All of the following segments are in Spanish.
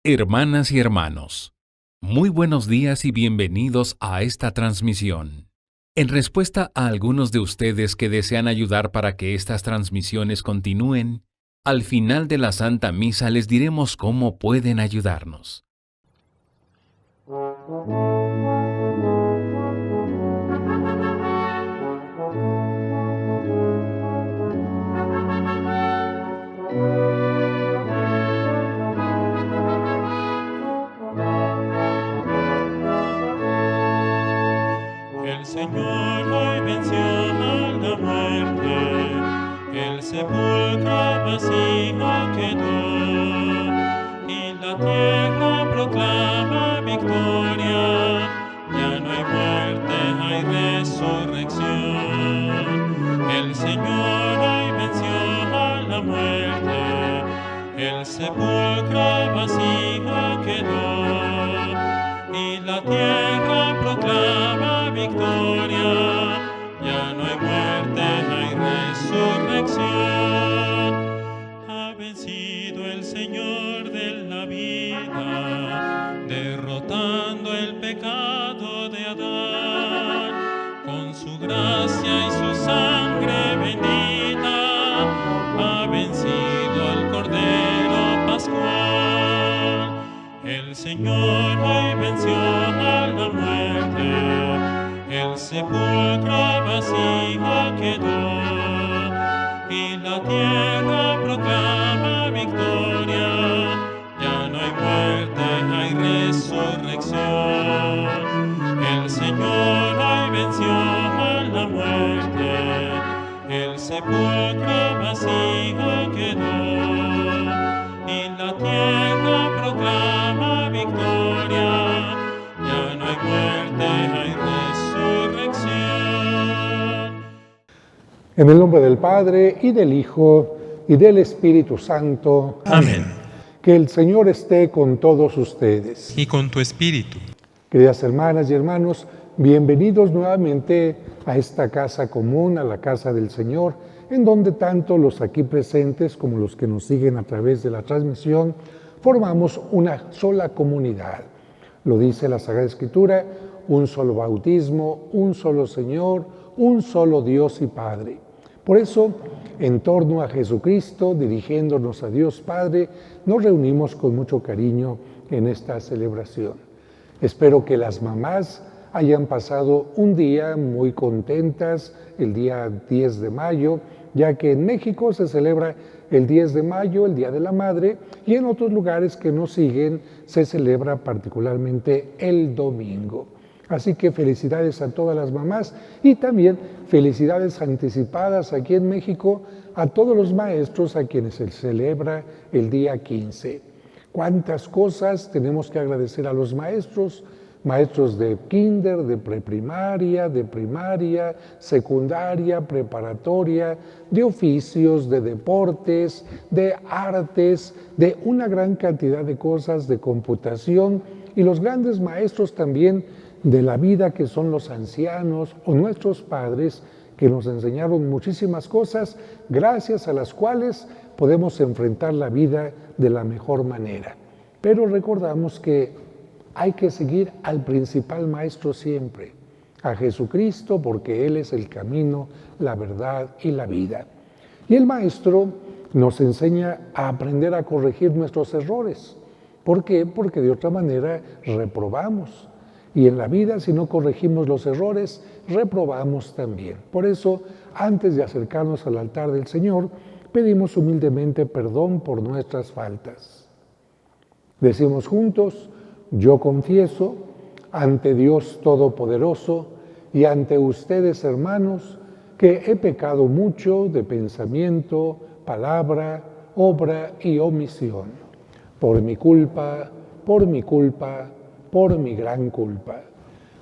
Hermanas y hermanos, muy buenos días y bienvenidos a esta transmisión. En respuesta a algunos de ustedes que desean ayudar para que estas transmisiones continúen, al final de la Santa Misa les diremos cómo pueden ayudarnos. El Señor hoy venció a la muerte, el sepulcro vacío quedó, y la tierra proclama victoria, ya no hay muerte, hay resurrección. El Señor hoy venció a la muerte, el sepulcro vacío quedó, y la tierra proclama victoria, ya no hay muerte, hay resurrección. Ha vencido el Señor de la vida, derrotando el pecado de Adán, con su gracia y su sangre bendita, ha vencido al Cordero Pascual. El Señor hoy venció a la muerte, el sepulcro vacío quedó, y la tierra proclama victoria, ya no hay muerte, hay resurrección. El Señor hoy venció a la muerte, el sepulcro vacío quedó, y la tierra proclama victoria, ya no hay muerte, hay resurrección. En el nombre del Padre, y del Hijo, y del Espíritu Santo. Amén. Que el Señor esté con todos ustedes. Y con tu espíritu. Queridas hermanas y hermanos, bienvenidos nuevamente a esta casa común, a la casa del Señor, en donde tanto los aquí presentes como los que nos siguen a través de la transmisión formamos una sola comunidad. Lo dice la Sagrada Escritura: un solo bautismo, un solo Señor, un solo Dios y Padre. Por eso, en torno a Jesucristo, dirigiéndonos a Dios Padre, nos reunimos con mucho cariño en esta celebración. Espero que las mamás hayan pasado un día muy contentas, el día 10 de mayo, ya que en México se celebra el 10 de mayo, el Día de la Madre, y en otros lugares que nos siguen se celebra particularmente el domingo. Así que felicidades a todas las mamás y también felicidades anticipadas aquí en México a todos los maestros a quienes se celebra el día 15. ¿Cuántas cosas tenemos que agradecer a los maestros? Maestros de kinder, de preprimaria, de primaria, secundaria, preparatoria, de oficios, de deportes, de artes, de una gran cantidad de cosas, de computación, y los grandes maestros también de la vida, que son los ancianos o nuestros padres, que nos enseñaron muchísimas cosas, gracias a las cuales podemos enfrentar la vida de la mejor manera. Pero recordamos que hay que seguir al principal maestro siempre, a Jesucristo, porque Él es el camino, la verdad y la vida. Y el maestro nos enseña a aprender a corregir nuestros errores. ¿Por qué? Porque de otra manera reprobamos. Y en la vida, si no corregimos los errores, reprobamos también. Por eso, antes de acercarnos al altar del Señor, pedimos humildemente perdón por nuestras faltas. Decimos juntos: yo confieso ante Dios Todopoderoso y ante ustedes, hermanos, que he pecado mucho de pensamiento, palabra, obra y omisión. Por mi culpa, por mi culpa, por mi gran culpa.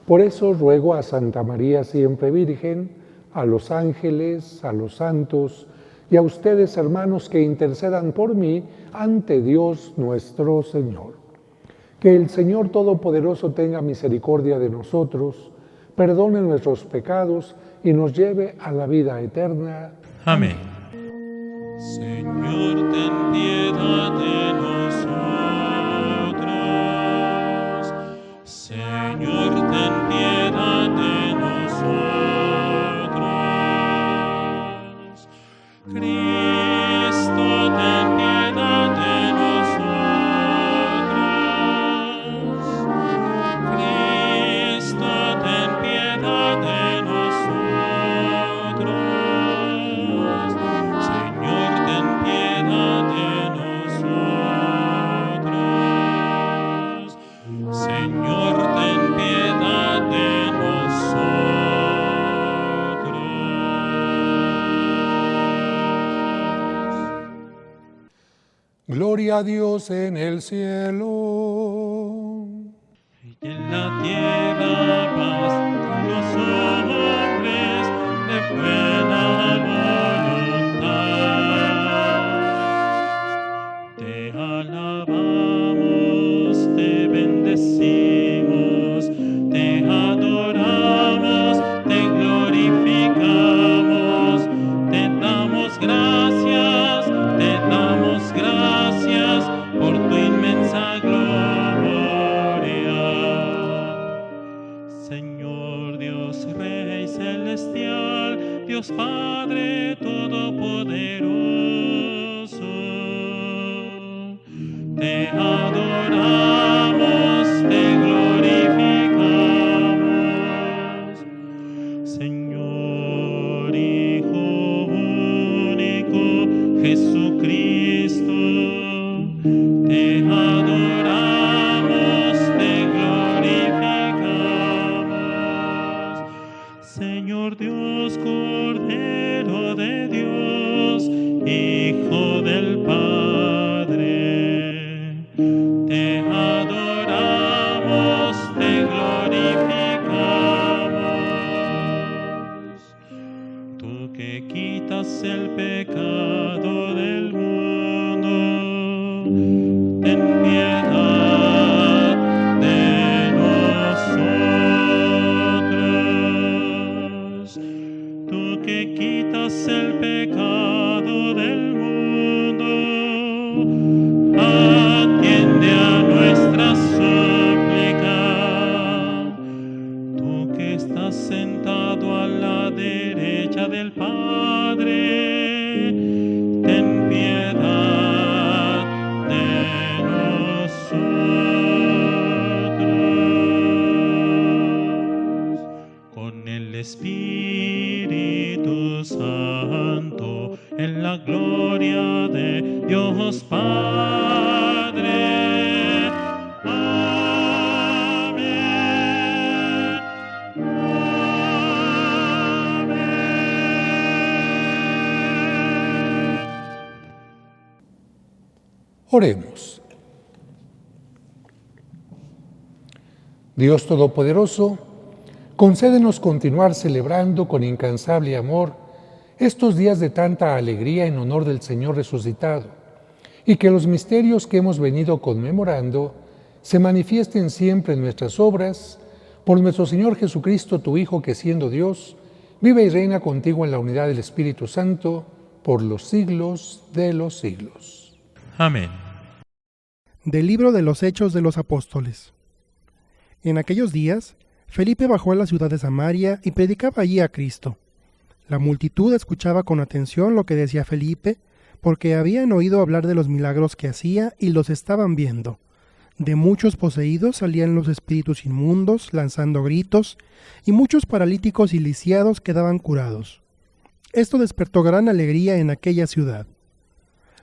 Por eso ruego a Santa María siempre Virgen, a los ángeles, a los santos y a ustedes, hermanos, que intercedan por mí ante Dios nuestro Señor. Que el Señor Todopoderoso tenga misericordia de nosotros, perdone nuestros pecados y nos lleve a la vida eterna. Amén. Señor, ten piedad de nosotros. a Dios en el cielo. Y en la tierra paz a los hombres de buena voluntad. Te alabamos, te bendecimos, te adoramos, te glorificamos, te damos gracias por tu inmensa gloria. Señor Dios Rey celestial, Dios Padre todopoderoso, te adoramos, te glorificamos. Señor Hijo único, Jesucristo, te adoramos, te glorificamos. Señor Dios, Cordero de Dios, Hijo del Padre, te adoramos, te glorificamos. Tú que quitas el pecado del mundo, ten piedad de nosotros. Tú que quitas el pecado del mundo, atiende a nuestra súplica. Tú que estás sentado a la derecha del Padre, ten piedad de nosotros. Con el Espíritu Santo, en la gloria de Dios Padre. Amén. Oremos. Dios Todopoderoso, concédenos continuar celebrando con incansable amor estos días de tanta alegría en honor del Señor resucitado, y que los misterios que hemos venido conmemorando se manifiesten siempre en nuestras obras, por nuestro Señor Jesucristo, tu Hijo, que siendo Dios, vive y reina contigo en la unidad del Espíritu Santo, por los siglos de los siglos. Amén. Del libro de los Hechos de los Apóstoles. En aquellos días, Felipe bajó a la ciudad de Samaria y predicaba allí a Cristo. La multitud escuchaba con atención lo que decía Felipe, porque habían oído hablar de los milagros que hacía y los estaban viendo. De muchos poseídos salían los espíritus inmundos, lanzando gritos, y muchos paralíticos y lisiados quedaban curados. Esto despertó gran alegría en aquella ciudad.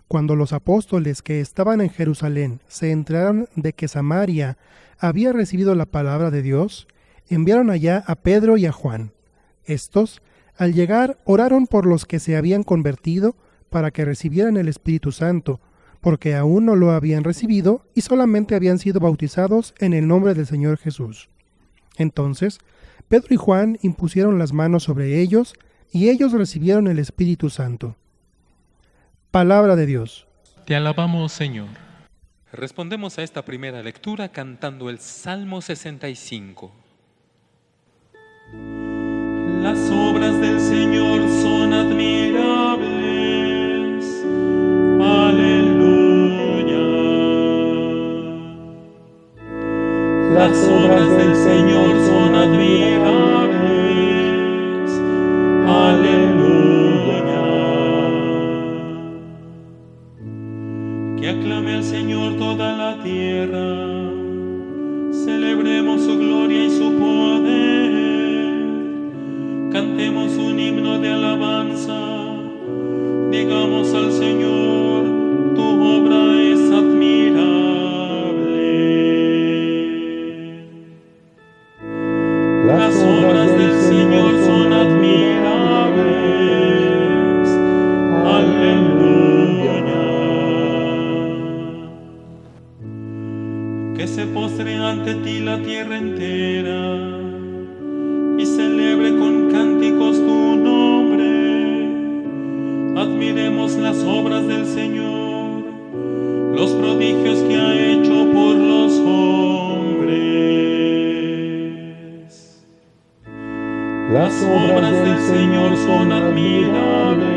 Cuando los apóstoles que estaban en Jerusalén se enteraron de que Samaria había recibido la palabra de Dios, enviaron allá a Pedro y a Juan. Estos, al llegar, oraron por los que se habían convertido para que recibieran el Espíritu Santo, porque aún no lo habían recibido y solamente habían sido bautizados en el nombre del Señor Jesús. Entonces, Pedro y Juan impusieron las manos sobre ellos y ellos recibieron el Espíritu Santo. Palabra de Dios. Te alabamos, Señor. Respondemos a esta primera lectura cantando el Salmo 65. Las obras del Señor son admirables. Aleluya. Las obras del Señor son admirables. Aleluya. Que aclame al Señor toda la tierra. Celebremos su gloria y su poder. Cantemos un himno de alabanza, digamos al Señor, tu obra es admirable. Las obras del Señor son admirables. Aleluya. que se postre ante ti la tierra entera y celebre con cánticos tu nombre. Admiremos las obras del Señor, los prodigios que ha hecho por los hombres. Las obras del Señor son admirables.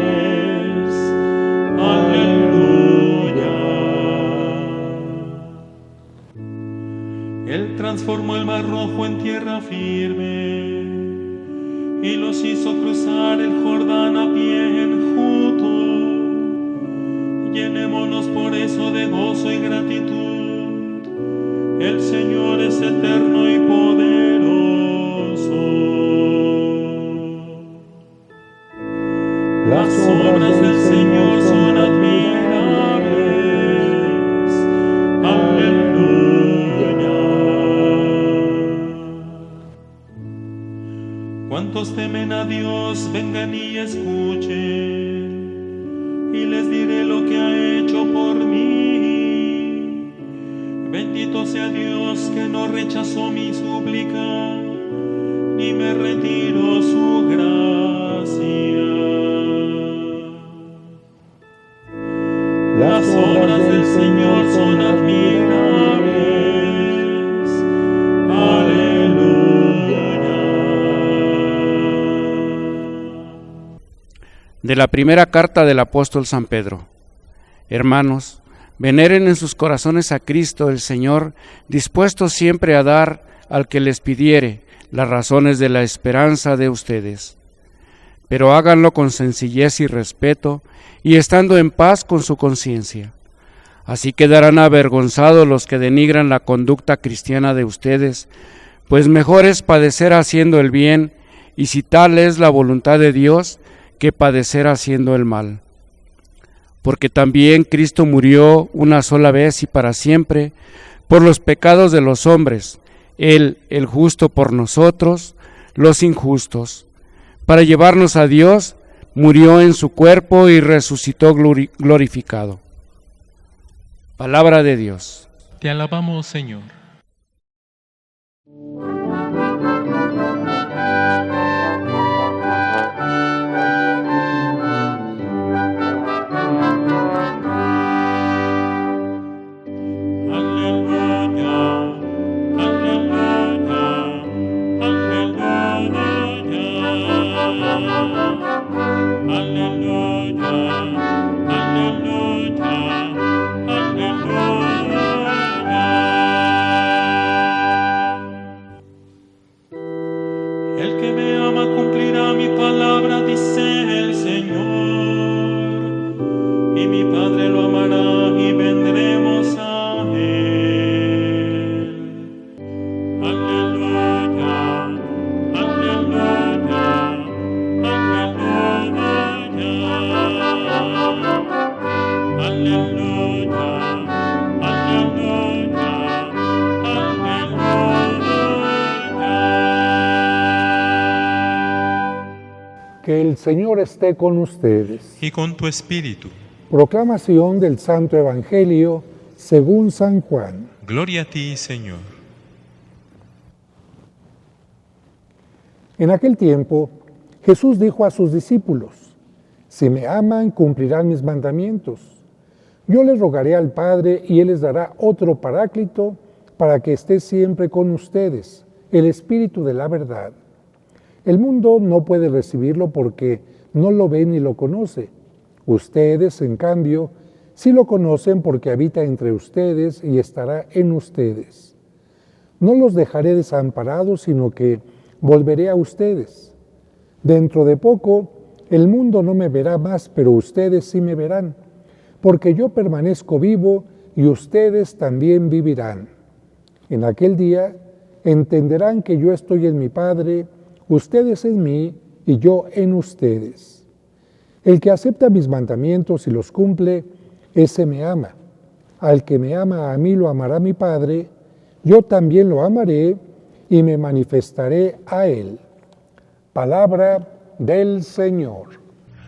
Aleluya. Él transformó el mar rojo en tierra firme y los hizo cruzar el Jordán a pie enjuto. Llenémonos por eso de gozo y gratitud. El Señor es eterno y poderoso. Las obras del Señor son admirables. Aleluya. Cuantos temen a Dios, vengan y escuchen, y les diré lo que ha hecho por mí. Bendito sea Dios que no rechazó mi súplica, ni me retiró su gracia. Las obras del Señor son admirables. Aleluya. De la primera carta del apóstol San Pedro. Hermanos, veneren en sus corazones a Cristo el Señor, dispuestos siempre a dar al que les pidiere las razones de la esperanza de ustedes. Pero háganlo con sencillez y respeto, y estando en paz con su conciencia. Así quedarán avergonzados los que denigran la conducta cristiana de ustedes, pues mejor es padecer haciendo el bien, y si tal es la voluntad de Dios, que padecer haciendo el mal. Porque también Cristo murió una sola vez y para siempre por los pecados de los hombres, Él, el justo por nosotros, los injustos. Para llevarnos a Dios, murió en su cuerpo y resucitó glorificado. Palabra de Dios. Te alabamos, Señor. El que me ama cumplirá mi palabra, dice el Señor, y mi Padre lo amará y vendremos a Él. Aleluya, aleluya, aleluya, aleluya, aleluya, Que el Señor esté con ustedes. y con tu espíritu. Proclamación del Santo Evangelio según San Juan. Gloria a ti, Señor. En aquel tiempo, Jesús dijo a sus discípulos: si me aman, cumplirán mis mandamientos. Yo les rogaré al Padre y Él les dará otro Paráclito para que esté siempre con ustedes, el Espíritu de la verdad. El mundo no puede recibirlo porque no lo ve ni lo conoce. Ustedes, en cambio, sí lo conocen porque habita entre ustedes y estará en ustedes. No los dejaré desamparados, sino que volveré a ustedes. Dentro de poco, el mundo no me verá más, pero ustedes sí me verán, porque yo permanezco vivo y ustedes también vivirán. En aquel día entenderán que yo estoy en mi Padre, ustedes en mí y yo en ustedes. El que acepta mis mandamientos y los cumple, ese me ama. Al que me ama a mí lo amará mi Padre, yo también lo amaré y me manifestaré a él. Palabra del Señor.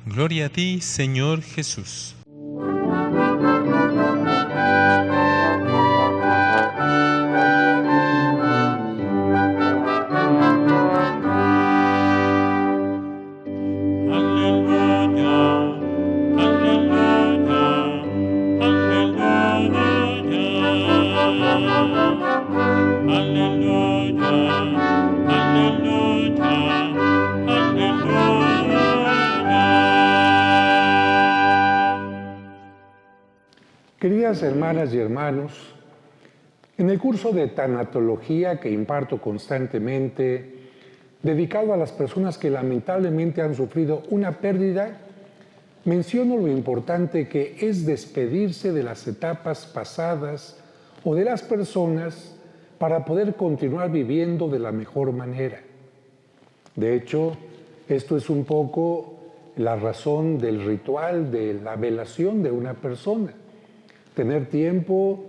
Gloria a ti, Señor Jesús. Aleluya, aleluya, aleluya. Queridas hermanas y hermanos, en el curso de tanatología que imparto constantemente, dedicado a las personas que lamentablemente han sufrido una pérdida, menciono lo importante que es despedirse de las etapas pasadas o de las personas para poder continuar viviendo de la mejor manera. De hecho, esto es un poco la razón del ritual de la velación de una persona. Tener tiempo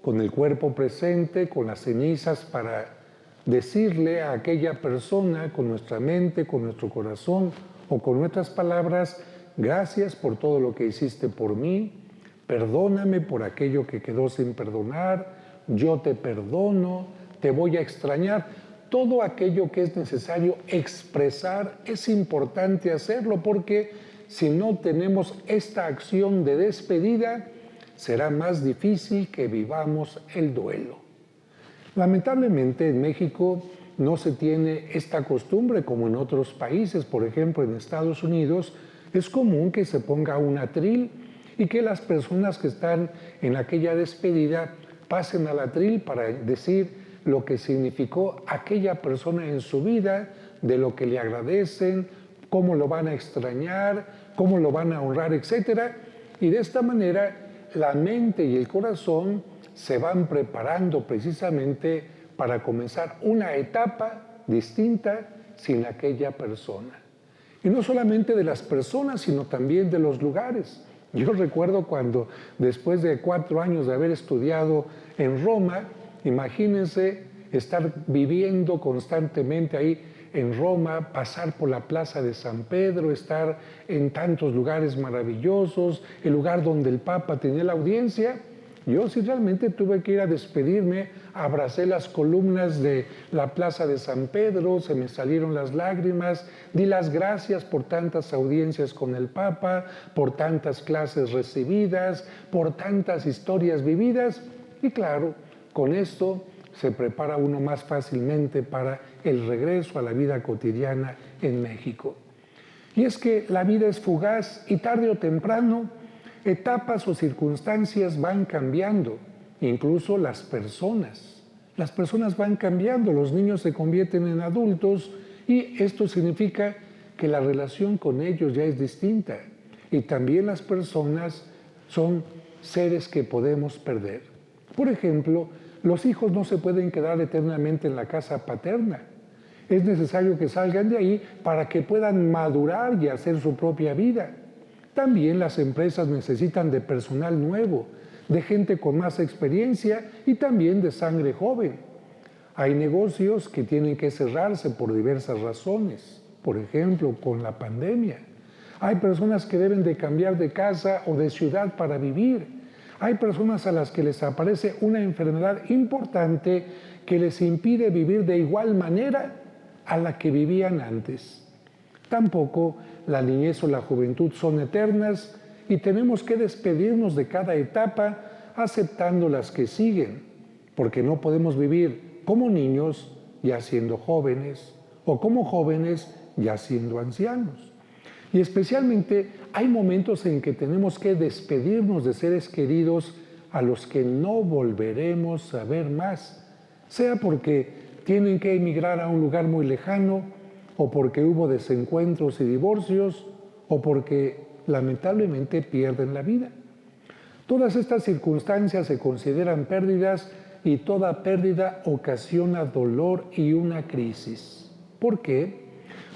con el cuerpo presente, con las cenizas, para decirle a aquella persona con nuestra mente, con nuestro corazón o con nuestras palabras: gracias por todo lo que hiciste por mí, perdóname por aquello que quedó sin perdonar, yo te perdono, te voy a extrañar. Todo aquello que es necesario expresar es importante hacerlo, porque si no tenemos esta acción de despedida, será más difícil que vivamos el duelo. Lamentablemente en México no se tiene esta costumbre como en otros países. Por ejemplo, en Estados Unidos es común que se ponga un atril y que las personas que están en aquella despedida pasen al atril para decir lo que significó aquella persona en su vida, de lo que le agradecen, cómo lo van a extrañar, cómo lo van a honrar, etc. Y de esta manera la mente y el corazón se van preparando precisamente para comenzar una etapa distinta sin aquella persona. Y no solamente de las personas, sino también de los lugares. Yo recuerdo cuando, después de 4 años de haber estudiado en Roma, imagínense estar viviendo constantemente ahí en Roma, pasar por la Plaza de San Pedro, estar en tantos lugares maravillosos, el lugar donde el Papa tenía la audiencia. Yo sí realmente tuve que ir a despedirme, abracé las columnas de la Plaza de San Pedro, se me salieron las lágrimas, di las gracias por tantas audiencias con el Papa, por tantas clases recibidas, por tantas historias vividas. Y claro, con esto se prepara uno más fácilmente para el regreso a la vida cotidiana en México. Y es que la vida es fugaz y tarde o temprano etapas o circunstancias van cambiando, incluso las personas. Las personas van cambiando, los niños se convierten en adultos y esto significa que la relación con ellos ya es distinta. Y también las personas son seres que podemos perder. Por ejemplo, los hijos no se pueden quedar eternamente en la casa paterna. Es necesario que salgan de ahí para que puedan madurar y hacer su propia vida. También las empresas necesitan de personal nuevo, de gente con más experiencia y también de sangre joven. Hay negocios que tienen que cerrarse por diversas razones, por ejemplo, con la pandemia. Hay personas que deben de cambiar de casa o de ciudad para vivir. Hay personas a las que les aparece una enfermedad importante que les impide vivir de igual manera a la que vivían antes. Tampoco la niñez o la juventud son eternas y tenemos que despedirnos de cada etapa aceptando las que siguen, porque no podemos vivir como niños ya siendo jóvenes o como jóvenes ya siendo ancianos. Y especialmente hay momentos en que tenemos que despedirnos de seres queridos a los que no volveremos a ver más, sea porque tienen que emigrar a un lugar muy lejano, o porque hubo desencuentros y divorcios, o porque lamentablemente pierden la vida. Todas estas circunstancias se consideran pérdidas y toda pérdida ocasiona dolor y una crisis. ¿Por qué?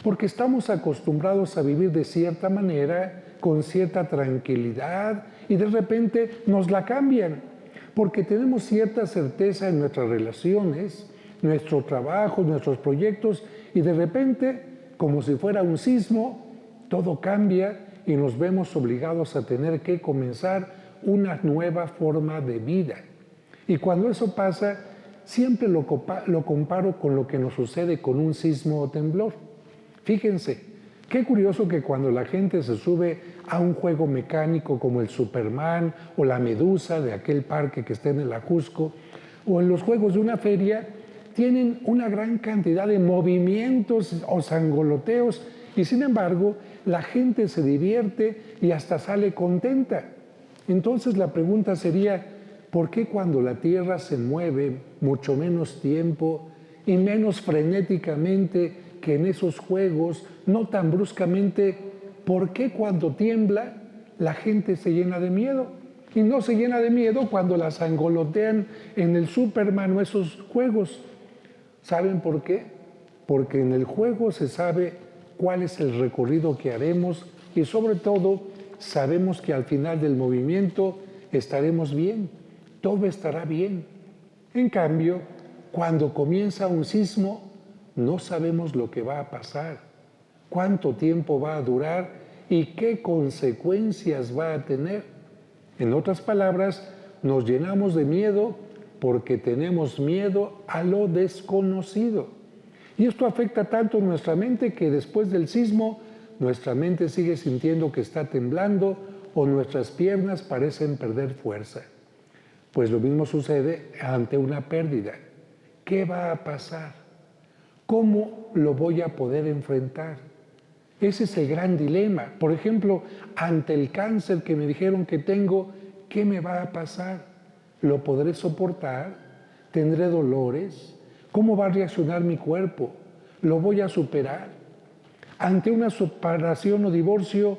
Porque estamos acostumbrados a vivir de cierta manera, con cierta tranquilidad, y de repente nos la cambian, porque tenemos cierta certeza en nuestras relaciones, nuestro trabajo, nuestros proyectos, y de repente, como si fuera un sismo, todo cambia y nos vemos obligados a tener que comenzar una nueva forma de vida. Y cuando eso pasa, siempre lo comparo con lo que nos sucede con un sismo o temblor. Fíjense, qué curioso que cuando la gente se sube a un juego mecánico como el Superman o la Medusa de aquel parque que está en el Ajusco, o en los juegos de una feria tienen una gran cantidad de movimientos o sangoloteos y sin embargo la gente se divierte y hasta sale contenta. Entonces la pregunta sería, ¿por qué cuando la Tierra se mueve mucho menos tiempo y menos frenéticamente que en esos juegos, no tan bruscamente, por qué cuando tiembla la gente se llena de miedo? Y no se llena de miedo cuando la sangolotean en el Superman o esos juegos. ¿Saben por qué? Porque en el juego se sabe cuál es el recorrido que haremos y sobre todo sabemos que al final del movimiento estaremos bien, todo estará bien. En cambio, cuando comienza un sismo, no sabemos lo que va a pasar, cuánto tiempo va a durar y qué consecuencias va a tener. En otras palabras, nos llenamos de miedo porque tenemos miedo a lo desconocido. Y esto afecta tanto nuestra mente que después del sismo, nuestra mente sigue sintiendo que está temblando o nuestras piernas parecen perder fuerza. Pues lo mismo sucede ante una pérdida. ¿Qué va a pasar? ¿Cómo lo voy a poder enfrentar? Ese es el gran dilema. Por ejemplo, ante el cáncer que me dijeron que tengo, ¿qué me va a pasar? ¿Lo podré soportar? ¿Tendré dolores? ¿Cómo va a reaccionar mi cuerpo? ¿Lo voy a superar? Ante una separación o divorcio,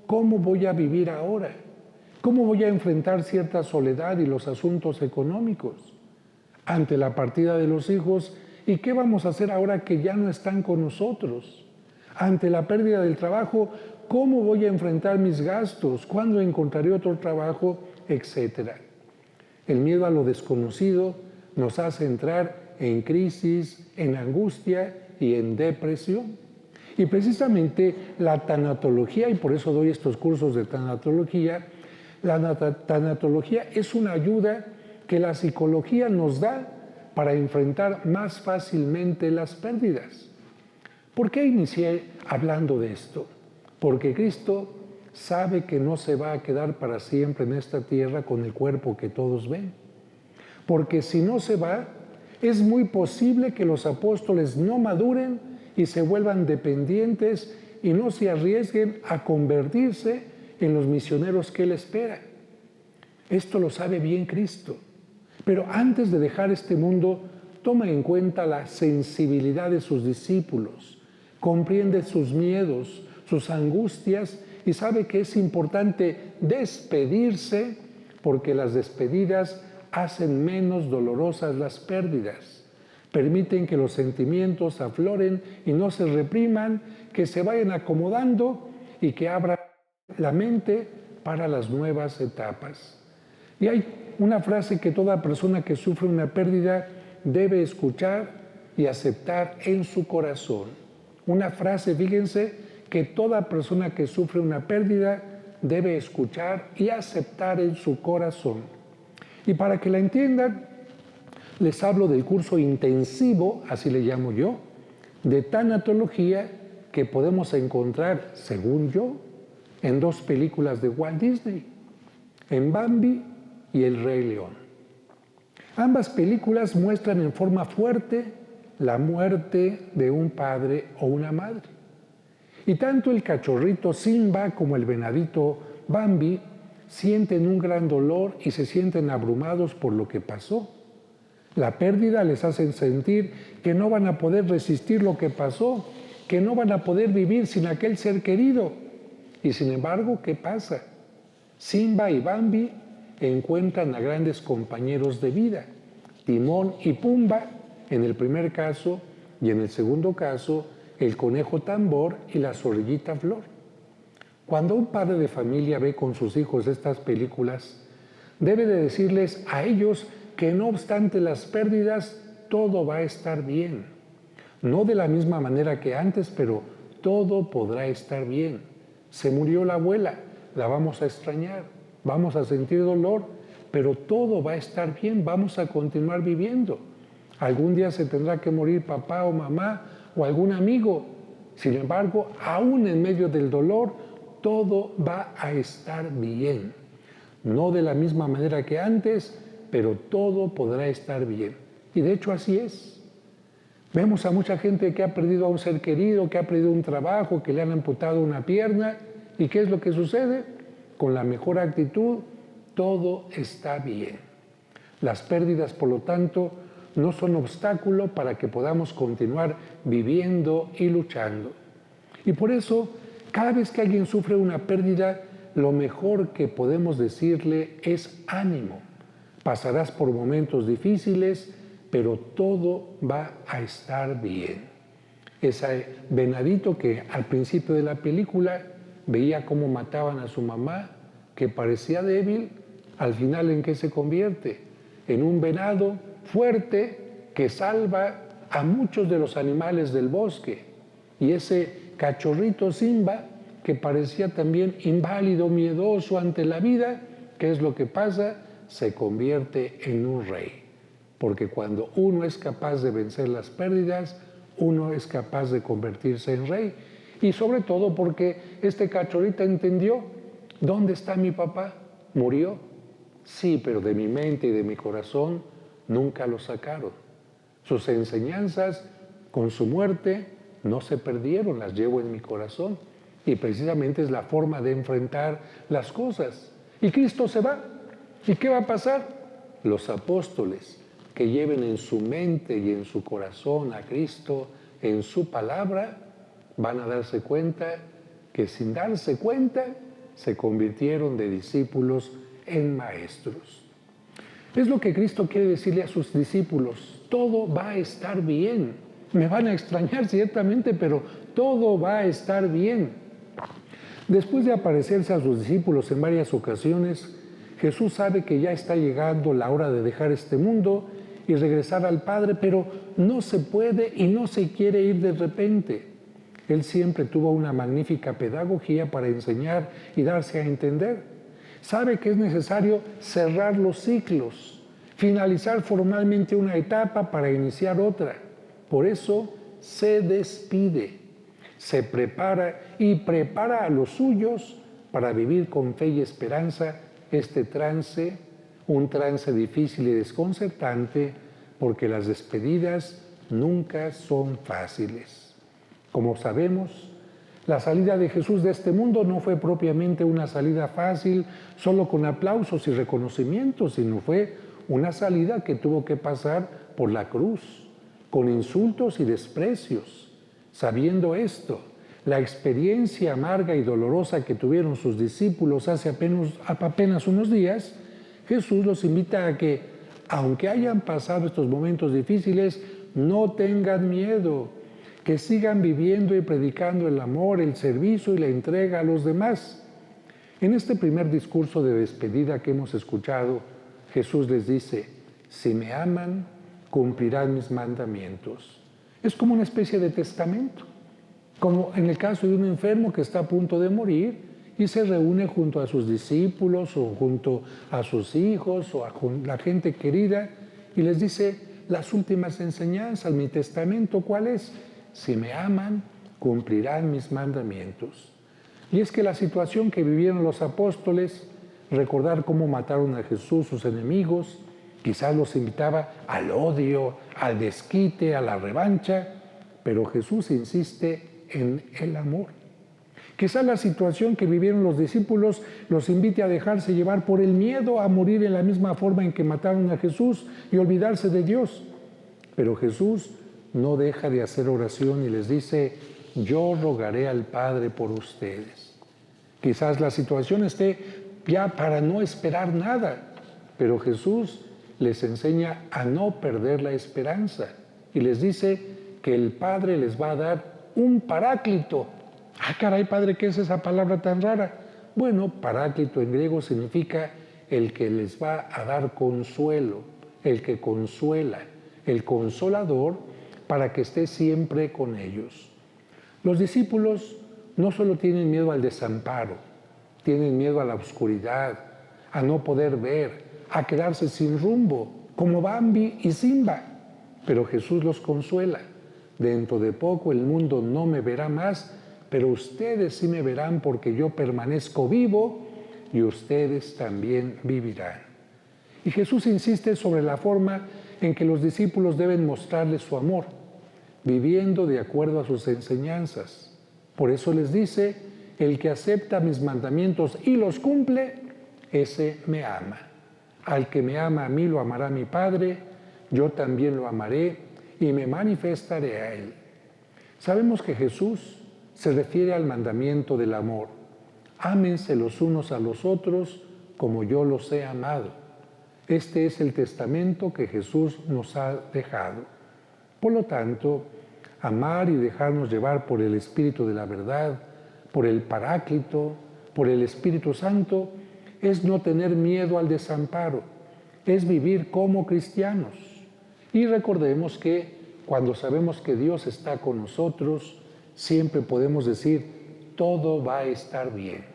¿cómo voy a vivir ahora? ¿Cómo voy a enfrentar cierta soledad y los asuntos económicos? Ante la partida de los hijos, ¿y qué vamos a hacer ahora que ya no están con nosotros? Ante la pérdida del trabajo, ¿cómo voy a enfrentar mis gastos? ¿Cuándo encontraré otro trabajo? Etcétera. El miedo a lo desconocido nos hace entrar en crisis, en angustia y en depresión. Y precisamente la tanatología, y por eso doy estos cursos de tanatología, la tanatología es una ayuda que la psicología nos da para enfrentar más fácilmente las pérdidas. ¿Por qué inicié hablando de esto? Porque Cristo sabe que no se va a quedar para siempre en esta tierra con el cuerpo que todos ven. Porque si no se va, es muy posible que los apóstoles no maduren y se vuelvan dependientes y no se arriesguen a convertirse en los misioneros que Él espera. Esto lo sabe bien Cristo. Pero antes de dejar este mundo, toma en cuenta la sensibilidad de sus discípulos, comprende sus miedos, sus angustias y sabe que es importante despedirse porque las despedidas hacen menos dolorosas las pérdidas. Permiten que los sentimientos afloren y no se repriman, que se vayan acomodando y que abran la mente para las nuevas etapas. Y hay una frase que toda persona que sufre una pérdida debe escuchar y aceptar en su corazón. Una frase, fíjense, que toda persona que sufre una pérdida debe escuchar y aceptar en su corazón. Y para que la entiendan, les hablo del curso intensivo, así le llamo yo, de tanatología que podemos encontrar, según yo, en dos películas de Walt Disney, en Bambi y El Rey León. Ambas películas muestran en forma fuerte la muerte de un padre o una madre. Y tanto el cachorrito Simba como el venadito Bambi sienten un gran dolor y se sienten abrumados por lo que pasó. La pérdida les hace sentir que no van a poder resistir lo que pasó, que no van a poder vivir sin aquel ser querido. Y sin embargo, ¿qué pasa? Simba y Bambi encuentran a grandes compañeros de vida, Timón y Pumba en el primer caso y en el segundo caso, el conejo Tambor y la zorrillita Flor. Cuando un padre de familia ve con sus hijos estas películas, debe de decirles a ellos que no obstante las pérdidas, todo va a estar bien. No de la misma manera que antes, pero todo podrá estar bien. Se murió la abuela, la vamos a extrañar, vamos a sentir dolor, pero todo va a estar bien, vamos a continuar viviendo. Algún día se tendrá que morir papá o mamá o algún amigo. Sin embargo, aún en medio del dolor, todo va a estar bien. No de la misma manera que antes, pero todo podrá estar bien. Y de hecho así es. Vemos a mucha gente que ha perdido a un ser querido, que ha perdido un trabajo, que le han amputado una pierna. ¿Y qué es lo que sucede? Con la mejor actitud, todo está bien. Las pérdidas, por lo tanto, no son obstáculo para que podamos continuar viviendo y luchando. Y por eso, cada vez que alguien sufre una pérdida, lo mejor que podemos decirle es ánimo. Pasarás por momentos difíciles, pero todo va a estar bien. Ese venadito que al principio de la película veía cómo mataban a su mamá, que parecía débil, al final ¿en qué se convierte? En un venado fuerte que salva a muchos de los animales del bosque. Y ese cachorrito Simba, que parecía también inválido, miedoso ante la vida, ¿qué es lo que pasa? Se convierte en un rey. Porque cuando uno es capaz de vencer las pérdidas, uno es capaz de convertirse en rey. Y sobre todo porque este cachorrito entendió, ¿dónde está mi papá? ¿Murió? Sí, pero de mi mente y de mi corazón nunca lo sacaron. Sus enseñanzas con su muerte no se perdieron, las llevo en mi corazón. Y precisamente es la forma de enfrentar las cosas. Y Cristo se va. ¿Y qué va a pasar? Los apóstoles que lleven en su mente y en su corazón a Cristo, en su palabra, van a darse cuenta que sin darse cuenta se convirtieron de discípulos en maestros. Es lo que Cristo quiere decirle a sus discípulos: todo va a estar bien. Me van a extrañar ciertamente, pero todo va a estar bien. Después de aparecerse a sus discípulos en varias ocasiones, Jesús sabe que ya está llegando la hora de dejar este mundo y regresar al Padre, pero no se puede y no se quiere ir de repente. Él siempre tuvo una magnífica pedagogía para enseñar y darse a entender. Sabe que es necesario cerrar los ciclos, finalizar formalmente una etapa para iniciar otra. Por eso se despide, se prepara y prepara a los suyos para vivir con fe y esperanza este trance, un trance difícil y desconcertante, porque las despedidas nunca son fáciles. Como sabemos, la salida de Jesús de este mundo no fue propiamente una salida fácil, solo con aplausos y reconocimientos, sino fue una salida que tuvo que pasar por la cruz, con insultos y desprecios. Sabiendo esto, la experiencia amarga y dolorosa que tuvieron sus discípulos hace apenas unos días, Jesús los invita a que, aunque hayan pasado estos momentos difíciles, no tengan miedo, que sigan viviendo y predicando el amor, el servicio y la entrega a los demás. En este primer discurso de despedida que hemos escuchado, Jesús les dice: si me aman, cumplirán mis mandamientos. Es como una especie de testamento, como en el caso de un enfermo que está a punto de morir y se reúne junto a sus discípulos o junto a sus hijos o a la gente querida y les dice las últimas enseñanzas, mi testamento, ¿cuál es? Si me aman, cumplirán mis mandamientos. Y es que la situación que vivieron los apóstoles, recordar cómo mataron a Jesús sus enemigos, quizás los invitaba al odio, al desquite, a la revancha, pero Jesús insiste en el amor. Quizás la situación que vivieron los discípulos los invite a dejarse llevar por el miedo a morir en la misma forma en que mataron a Jesús y olvidarse de Dios. Pero Jesús no deja de hacer oración y les dice: yo rogaré al Padre por ustedes. Quizás la situación esté ya para no esperar nada, pero Jesús les enseña a no perder la esperanza y les dice que el Padre les va a dar un paráclito. Ah, caray, Padre, ¿qué es esa palabra tan rara? Bueno, paráclito en griego significa el que les va a dar consuelo, el que consuela, el consolador, para que esté siempre con ellos. Los discípulos no solo tienen miedo al desamparo, tienen miedo a la oscuridad, a no poder ver, a quedarse sin rumbo, como Bambi y Simba. Pero Jesús los consuela. Dentro de poco el mundo no me verá más, pero ustedes sí me verán porque yo permanezco vivo y ustedes también vivirán. Y Jesús insiste sobre la forma en que los discípulos deben mostrarle su amor, viviendo de acuerdo a sus enseñanzas. Por eso les dice, el que acepta mis mandamientos y los cumple, ese me ama. Al que me ama a mí lo amará mi Padre, yo también lo amaré y me manifestaré a él. Sabemos que Jesús se refiere al mandamiento del amor. Ámense los unos a los otros como yo los he amado. Este es el testamento que Jesús nos ha dejado. Por lo tanto, amar y dejarnos llevar por el Espíritu de la verdad, por el Paráclito, por el Espíritu Santo, es no tener miedo al desamparo, es vivir como cristianos. Y recordemos que cuando sabemos que Dios está con nosotros, siempre podemos decir, todo va a estar bien.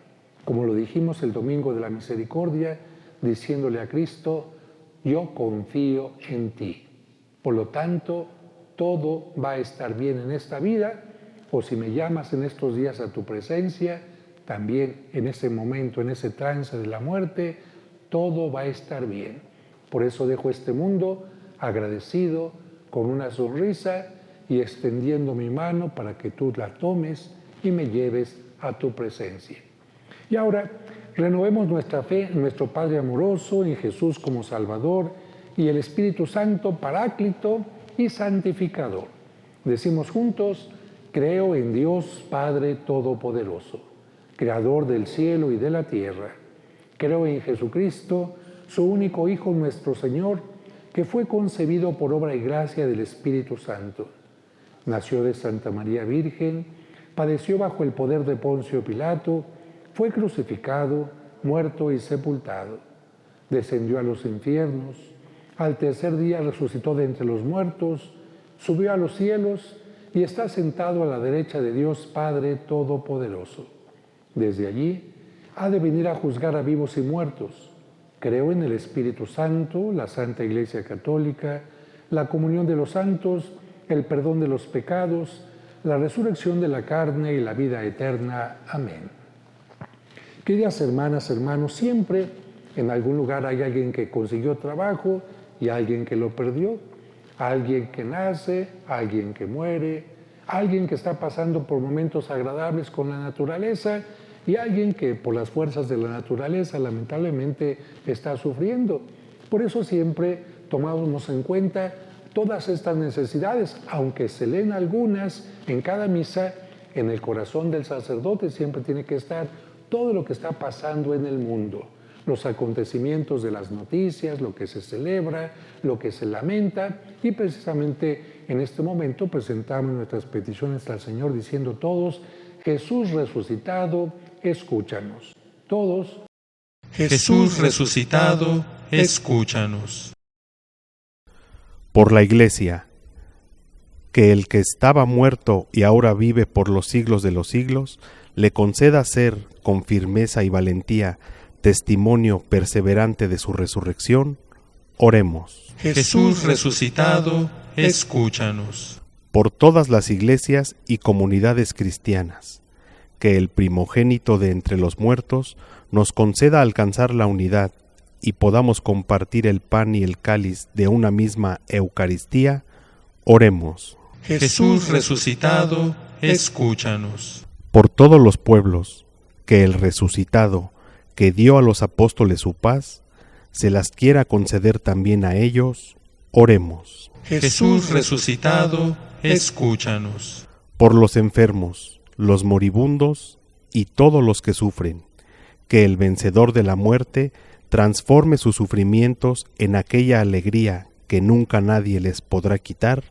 Como lo dijimos el Domingo de la Misericordia, diciéndole a Cristo, yo confío en ti. Por lo tanto, todo va a estar bien en esta vida, o si me llamas en estos días a tu presencia, también en ese momento, en ese trance de la muerte, todo va a estar bien. Por eso dejo este mundo agradecido, con una sonrisa y extendiendo mi mano para que tú la tomes y me lleves a tu presencia. Y ahora renovemos nuestra fe en nuestro Padre amoroso, en Jesús como Salvador y el Espíritu Santo, Paráclito y Santificador. Decimos juntos, creo en Dios Padre Todopoderoso, Creador del cielo y de la tierra. Creo en Jesucristo, su único Hijo nuestro Señor, que fue concebido por obra y gracia del Espíritu Santo. Nació de Santa María Virgen, padeció bajo el poder de Poncio Pilato, fue crucificado, muerto y sepultado. Descendió a los infiernos, al tercer día resucitó de entre los muertos, subió a los cielos y está sentado a la derecha de Dios Padre Todopoderoso. Desde allí ha de venir a juzgar a vivos y muertos. Creo en el Espíritu Santo, la Santa Iglesia Católica, la comunión de los santos, el perdón de los pecados, la resurrección de la carne y la vida eterna. Amén. Queridas hermanas, hermanos, siempre en algún lugar hay alguien que consiguió trabajo y alguien que lo perdió, alguien que nace, alguien que muere, alguien que está pasando por momentos agradables con la naturaleza y alguien que por las fuerzas de la naturaleza lamentablemente está sufriendo. Por eso siempre tomamos en cuenta todas estas necesidades, aunque se leen algunas en cada misa, en el corazón del sacerdote siempre tiene que estar todo lo que está pasando en el mundo, los acontecimientos de las noticias, lo que se celebra, lo que se lamenta, y precisamente en este momento presentamos nuestras peticiones al Señor diciendo todos, Jesús resucitado, escúchanos. Todos, Jesús resucitado, escúchanos. Por la Iglesia, que el que estaba muerto y ahora vive por los siglos de los siglos, le conceda ser, con firmeza y valentía, testimonio perseverante de su resurrección. Oremos. Jesús resucitado, escúchanos. Por todas las iglesias y comunidades cristianas, que el primogénito de entre los muertos nos conceda alcanzar la unidad y podamos compartir el pan y el cáliz de una misma Eucaristía. Oremos. Jesús resucitado, escúchanos. Por todos los pueblos, que el resucitado, que dio a los apóstoles su paz, se las quiera conceder también a ellos. Oremos. Jesús resucitado, escúchanos. Por los enfermos, los moribundos y todos los que sufren, que el vencedor de la muerte transforme sus sufrimientos en aquella alegría que nunca nadie les podrá quitar.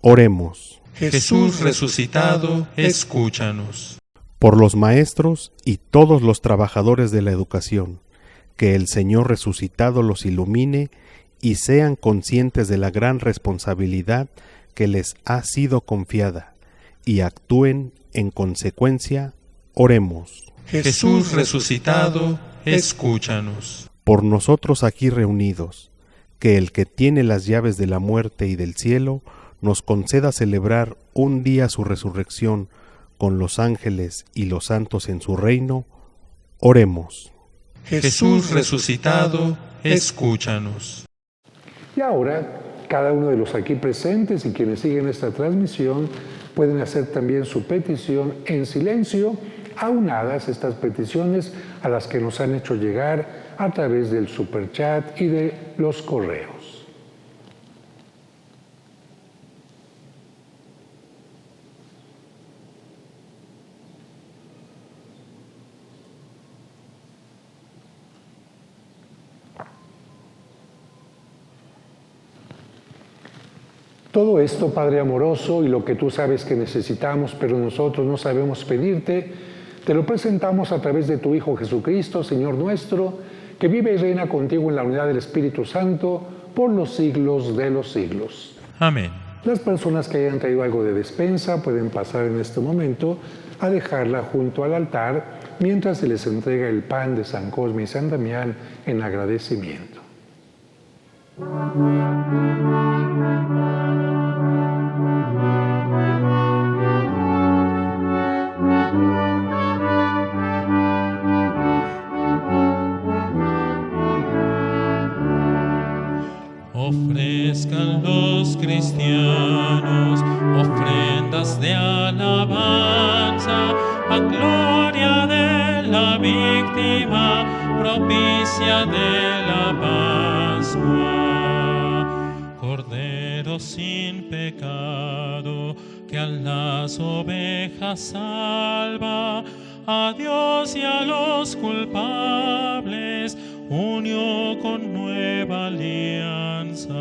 Oremos. Jesús resucitado, escúchanos. Por los maestros y todos los trabajadores de la educación, que el Señor resucitado los ilumine y sean conscientes de la gran responsabilidad que les ha sido confiada, y actúen en consecuencia. Oremos. Jesús resucitado, escúchanos. Por nosotros aquí reunidos, que el que tiene las llaves de la muerte y del cielo nos conceda celebrar un día su resurrección con los ángeles y los santos en su reino. Oremos. Jesús resucitado, escúchanos. Y ahora, cada uno de los aquí presentes y quienes siguen esta transmisión pueden hacer también su petición en silencio, aunadas estas peticiones a las que nos han hecho llegar a través del superchat y de los correos. Todo esto, Padre amoroso, y lo que tú sabes que necesitamos, pero nosotros no sabemos pedirte, te lo presentamos a través de tu Hijo Jesucristo, Señor nuestro, que vive y reina contigo en la unidad del Espíritu Santo por los siglos de los siglos. Amén. Las personas que hayan traído algo de despensa pueden pasar en este momento a dejarla junto al altar mientras se les entrega el pan de San Cosme y San Damián en agradecimiento. Ofrezcan los cristianos ofrendas de alabanza a gloria de la víctima propicia de la Pascua. Cordero sin pecado que a las ovejas salva, a Dios y a los culpables unió con nueva alianza.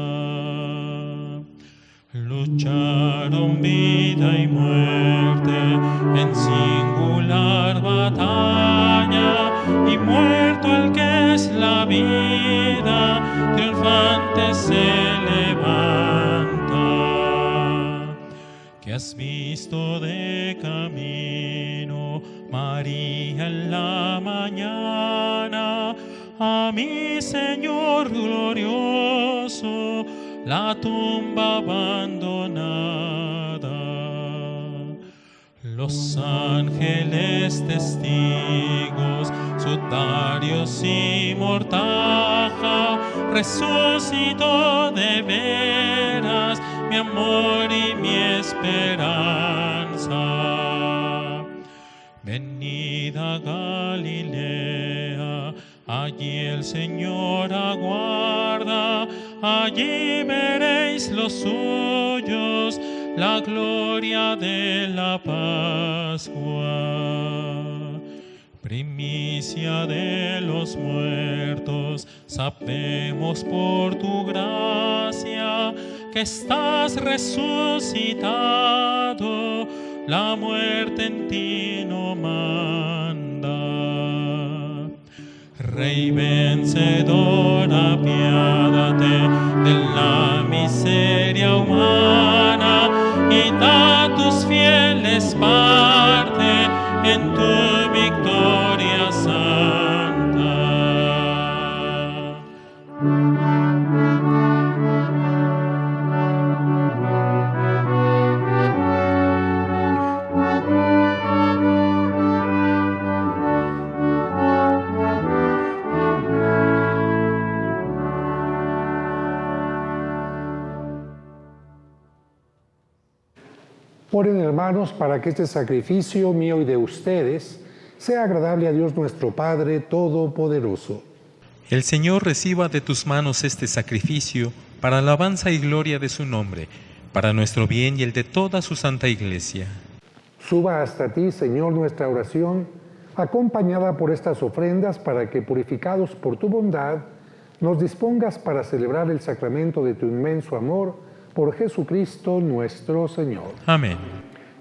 Lucharon vida y muerte en singular batalla, y muerto el que es la vida, triunfante se levanta. Que has visto de camino, María, en la mañana, a mi Señor glorioso, la tumba abandonada. Los ángeles testigos, sutarios y mortaja, resucitó de veras mi amor y mi esperanza. Venid a Galilea, allí el Señor aguarda, allí veréis los suyos, la gloria de la Pascua. Primicia de los muertos, sabemos por tu gracia que estás resucitado, la muerte en ti no manda. Rey vencedor, apiádate de la miseria humana y da a tus fieles parte en tu victoria santa. Oren, hermanos, para que este sacrificio mío y de ustedes sea agradable a Dios nuestro Padre Todopoderoso. El Señor reciba de tus manos este sacrificio para alabanza y gloria de su nombre, para nuestro bien y el de toda su santa Iglesia. Suba hasta ti, Señor, nuestra oración, acompañada por estas ofrendas, para que, purificados por tu bondad, nos dispongas para celebrar el sacramento de tu inmenso amor, por Jesucristo nuestro Señor. Amén.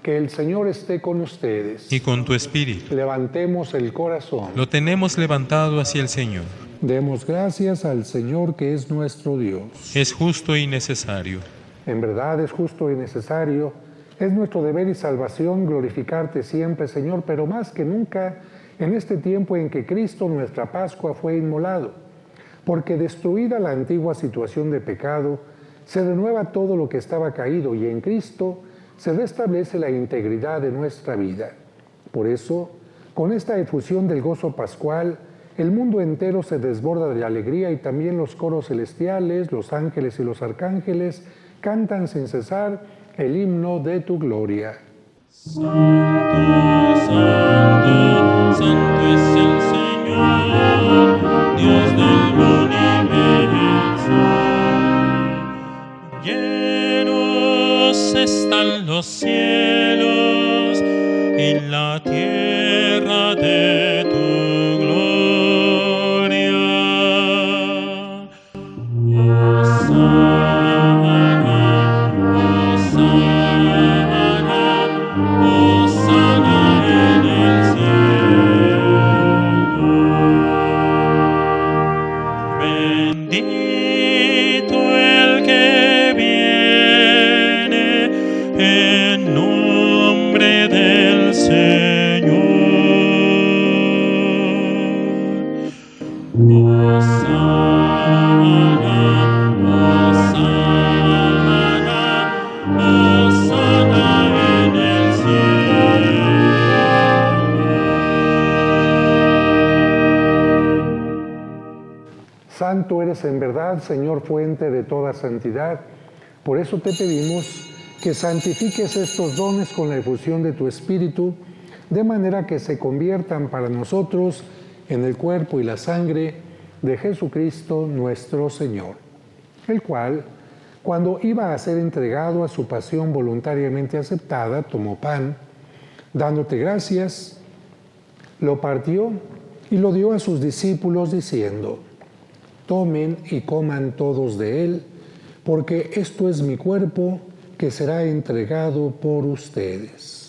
Que el Señor esté con ustedes. Y con tu espíritu. Levantemos el corazón. Lo tenemos levantado hacia el Señor. Demos gracias al Señor, que es nuestro Dios. Es justo y necesario. En verdad es justo y necesario. Es nuestro deber y salvación glorificarte siempre, Señor, pero más que nunca en este tiempo en que Cristo, nuestra Pascua, fue inmolado. Porque destruida la antigua situación de pecado, se renueva todo lo que estaba caído, y en Cristo se restablece la integridad de nuestra vida. Por eso, con esta efusión del gozo pascual, el mundo entero se desborda de alegría y también los coros celestiales, los ángeles y los arcángeles cantan sin cesar el himno de tu gloria. Santo, santo, santo es el Señor, Dios del universo. Llenos están los cielos y la tierra de tu gloria. Hosana, Hosana en el cielo. Bendito el que viene en nombre del Señor. Hosana, Hosana en el cielo. Santo eres en verdad, Señor, fuente de toda santidad. Por eso te pedimos que santifiques estos dones con la efusión de tu Espíritu, de manera que se conviertan para nosotros en el cuerpo y la sangre de Jesucristo nuestro Señor, el cual, cuando iba a ser entregado a su pasión voluntariamente aceptada, tomó pan, dándote gracias, lo partió y lo dio a sus discípulos diciendo: tomen y coman todos de él, porque esto es mi cuerpo que será entregado por ustedes.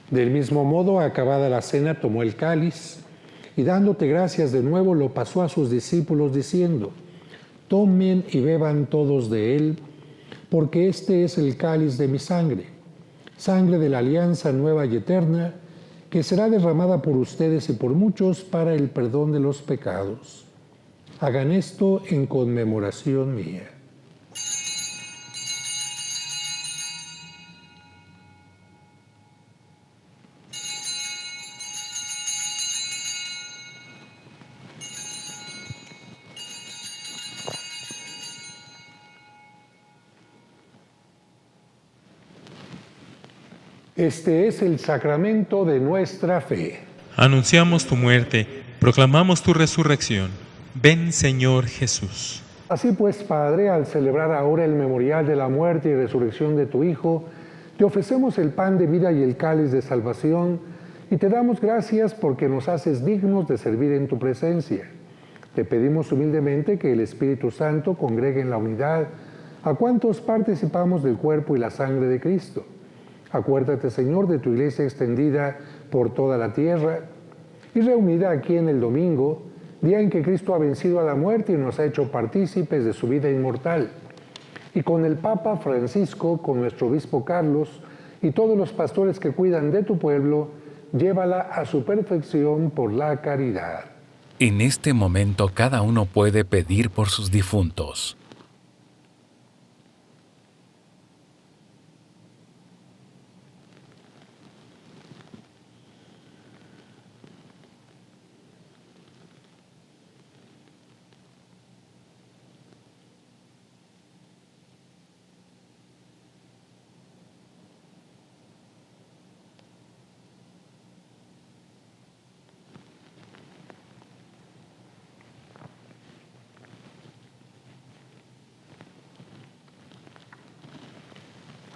Del mismo modo, acabada la cena, tomó el cáliz y dándote gracias de nuevo, lo pasó a sus discípulos diciendo: tomen y beban todos de él, porque este es el cáliz de mi sangre, sangre de la alianza nueva y eterna, que será derramada por ustedes y por muchos para el perdón de los pecados. Hagan esto en conmemoración mía. Este es el sacramento de nuestra fe. Anunciamos tu muerte, proclamamos tu resurrección. Ven, Señor Jesús. Así pues, Padre, al celebrar ahora el memorial de la muerte y resurrección de tu Hijo, te ofrecemos el pan de vida y el cáliz de salvación, y te damos gracias porque nos haces dignos de servir en tu presencia. Te pedimos humildemente que el Espíritu Santo congregue en la unidad a cuantos participamos del cuerpo y la sangre de Cristo. Acuérdate, Señor, de tu iglesia extendida por toda la tierra y reunida aquí en el domingo, día en que Cristo ha vencido a la muerte y nos ha hecho partícipes de su vida inmortal. Y con el Papa Francisco, con nuestro obispo Carlos y todos los pastores que cuidan de tu pueblo, llévala a su perfección por la caridad. En este momento cada uno puede pedir por sus difuntos.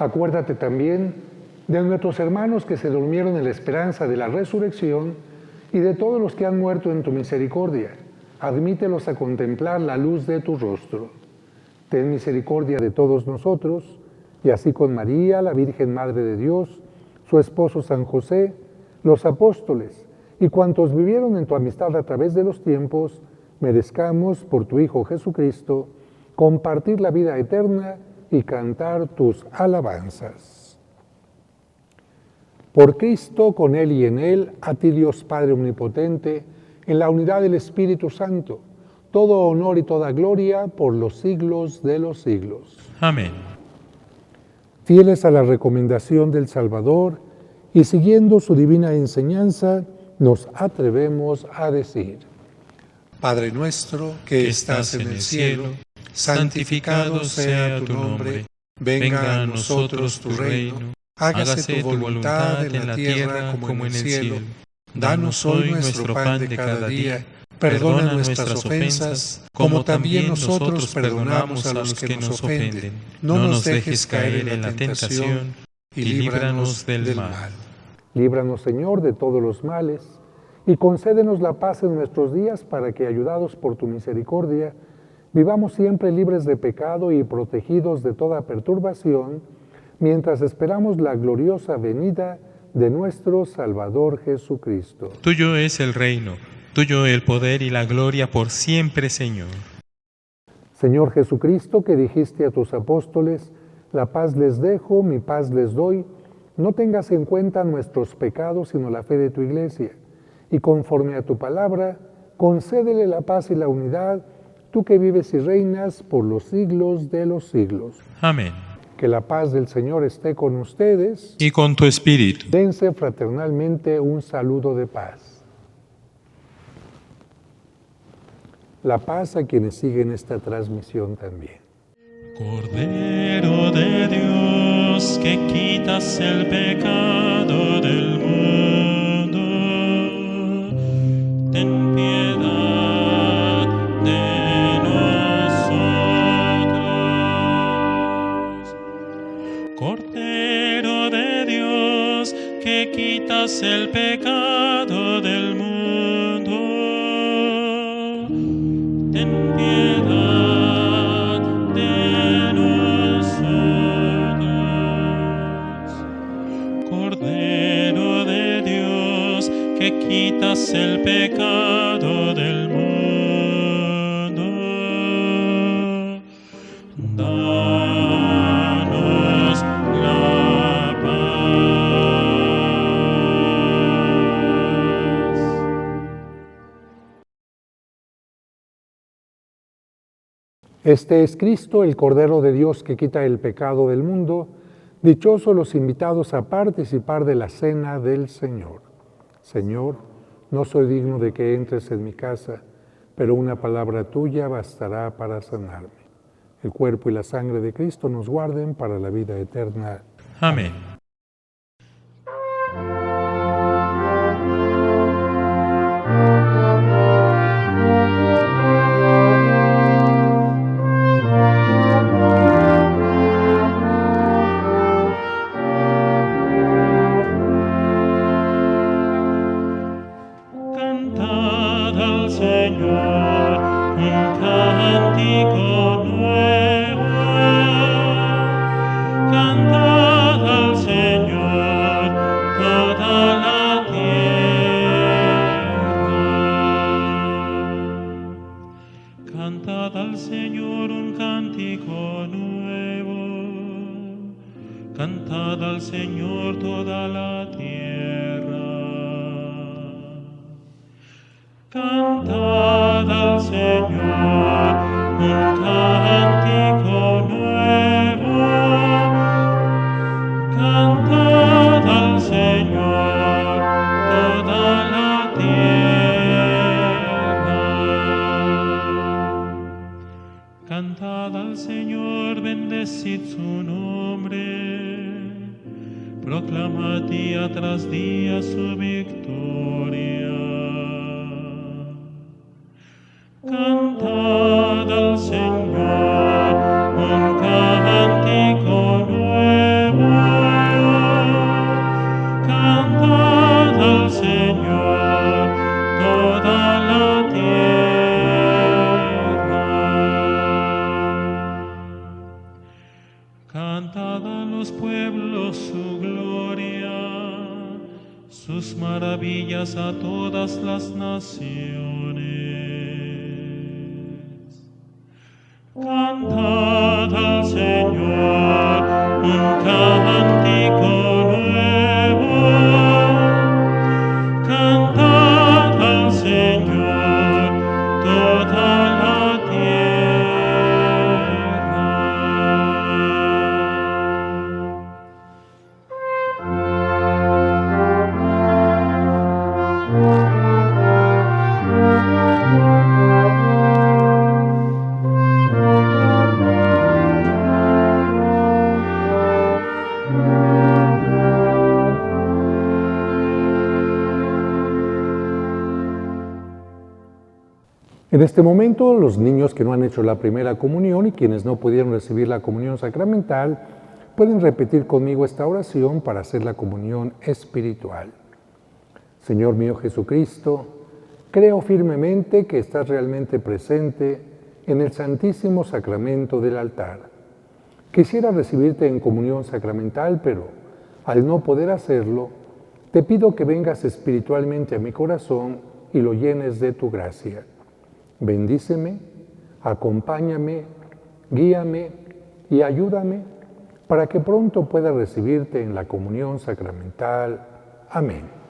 Acuérdate también de nuestros hermanos que se durmieron en la esperanza de la resurrección y de todos los que han muerto en tu misericordia. Admítelos a contemplar la luz de tu rostro. Ten misericordia de todos nosotros, y así con María, la Virgen Madre de Dios, su esposo San José, los apóstoles y cuantos vivieron en tu amistad a través de los tiempos, merezcamos por tu Hijo Jesucristo compartir la vida eterna y cantar tus alabanzas. Por Cristo, con Él y en Él, a ti Dios Padre Omnipotente, en la unidad del Espíritu Santo, todo honor y toda gloria por los siglos de los siglos. Amén. Fieles a la recomendación del Salvador y siguiendo su divina enseñanza, nos atrevemos a decir: Padre nuestro que estás en el cielo, santificado sea tu nombre, venga a nosotros tu reino, hágase tu voluntad en la tierra como en el cielo. Danos hoy nuestro pan de cada día, perdona nuestras ofensas, como también nosotros perdonamos a los que nos ofenden. No nos dejes caer en la tentación y líbranos del mal. Líbranos, Señor, de todos los males, y concédenos la paz en nuestros días para que, ayudados por tu misericordia, vivamos siempre libres de pecado y protegidos de toda perturbación, mientras esperamos la gloriosa venida de nuestro Salvador Jesucristo. Tuyo es el reino, tuyo el poder y la gloria por siempre, Señor. Señor Jesucristo, que dijiste a tus apóstoles: la paz les dejo, mi paz les doy, no tengas en cuenta nuestros pecados, sino la fe de tu Iglesia. Y conforme a tu palabra, concédele la paz y la unidad, tú que vives y reinas por los siglos de los siglos. Amén. Que la paz del Señor esté con ustedes. Y con tu espíritu. Dense fraternalmente un saludo de paz. La paz a quienes siguen esta transmisión también. Cordero de Dios, que quitas el pecado del mundo, ten piedad de nosotros. Cordero de Dios, que quitas el pecado del mundo, ten piedad. Que quitas el pecado del mundo, danos la paz. Este es Cristo, el Cordero de Dios que quita el pecado del mundo. Dichosos los invitados a participar de la cena del Señor. Señor, no soy digno de que entres en mi casa, pero una palabra tuya bastará para sanarme. El cuerpo y la sangre de Cristo nos guarden para la vida eterna. Amén. Cantad al Señor un cántico nuevo, cantad al Señor toda la tierra. Cantad al Señor un cántico nuevo, cantad al Señor toda la tierra. Cantad al Señor, bendecid su nombre, proclamad día tras día su victoria. Cantad al Señor un cántico nuevo, cantad al Señor toda la tierra. Cantad a los pueblos su gloria, sus maravillas a todas las naciones. Cantad al Señor un cántico nuevo, En este momento, los niños que no han hecho la primera comunión y quienes no pudieron recibir la comunión sacramental pueden repetir conmigo esta oración para hacer la comunión espiritual. Señor mío Jesucristo, creo firmemente que estás realmente presente en el Santísimo Sacramento del altar. Quisiera recibirte en comunión sacramental, pero al no poder hacerlo, te pido que vengas espiritualmente a mi corazón y lo llenes de tu gracia. Bendíceme, acompáñame, guíame y ayúdame para que pronto pueda recibirte en la comunión sacramental. Amén.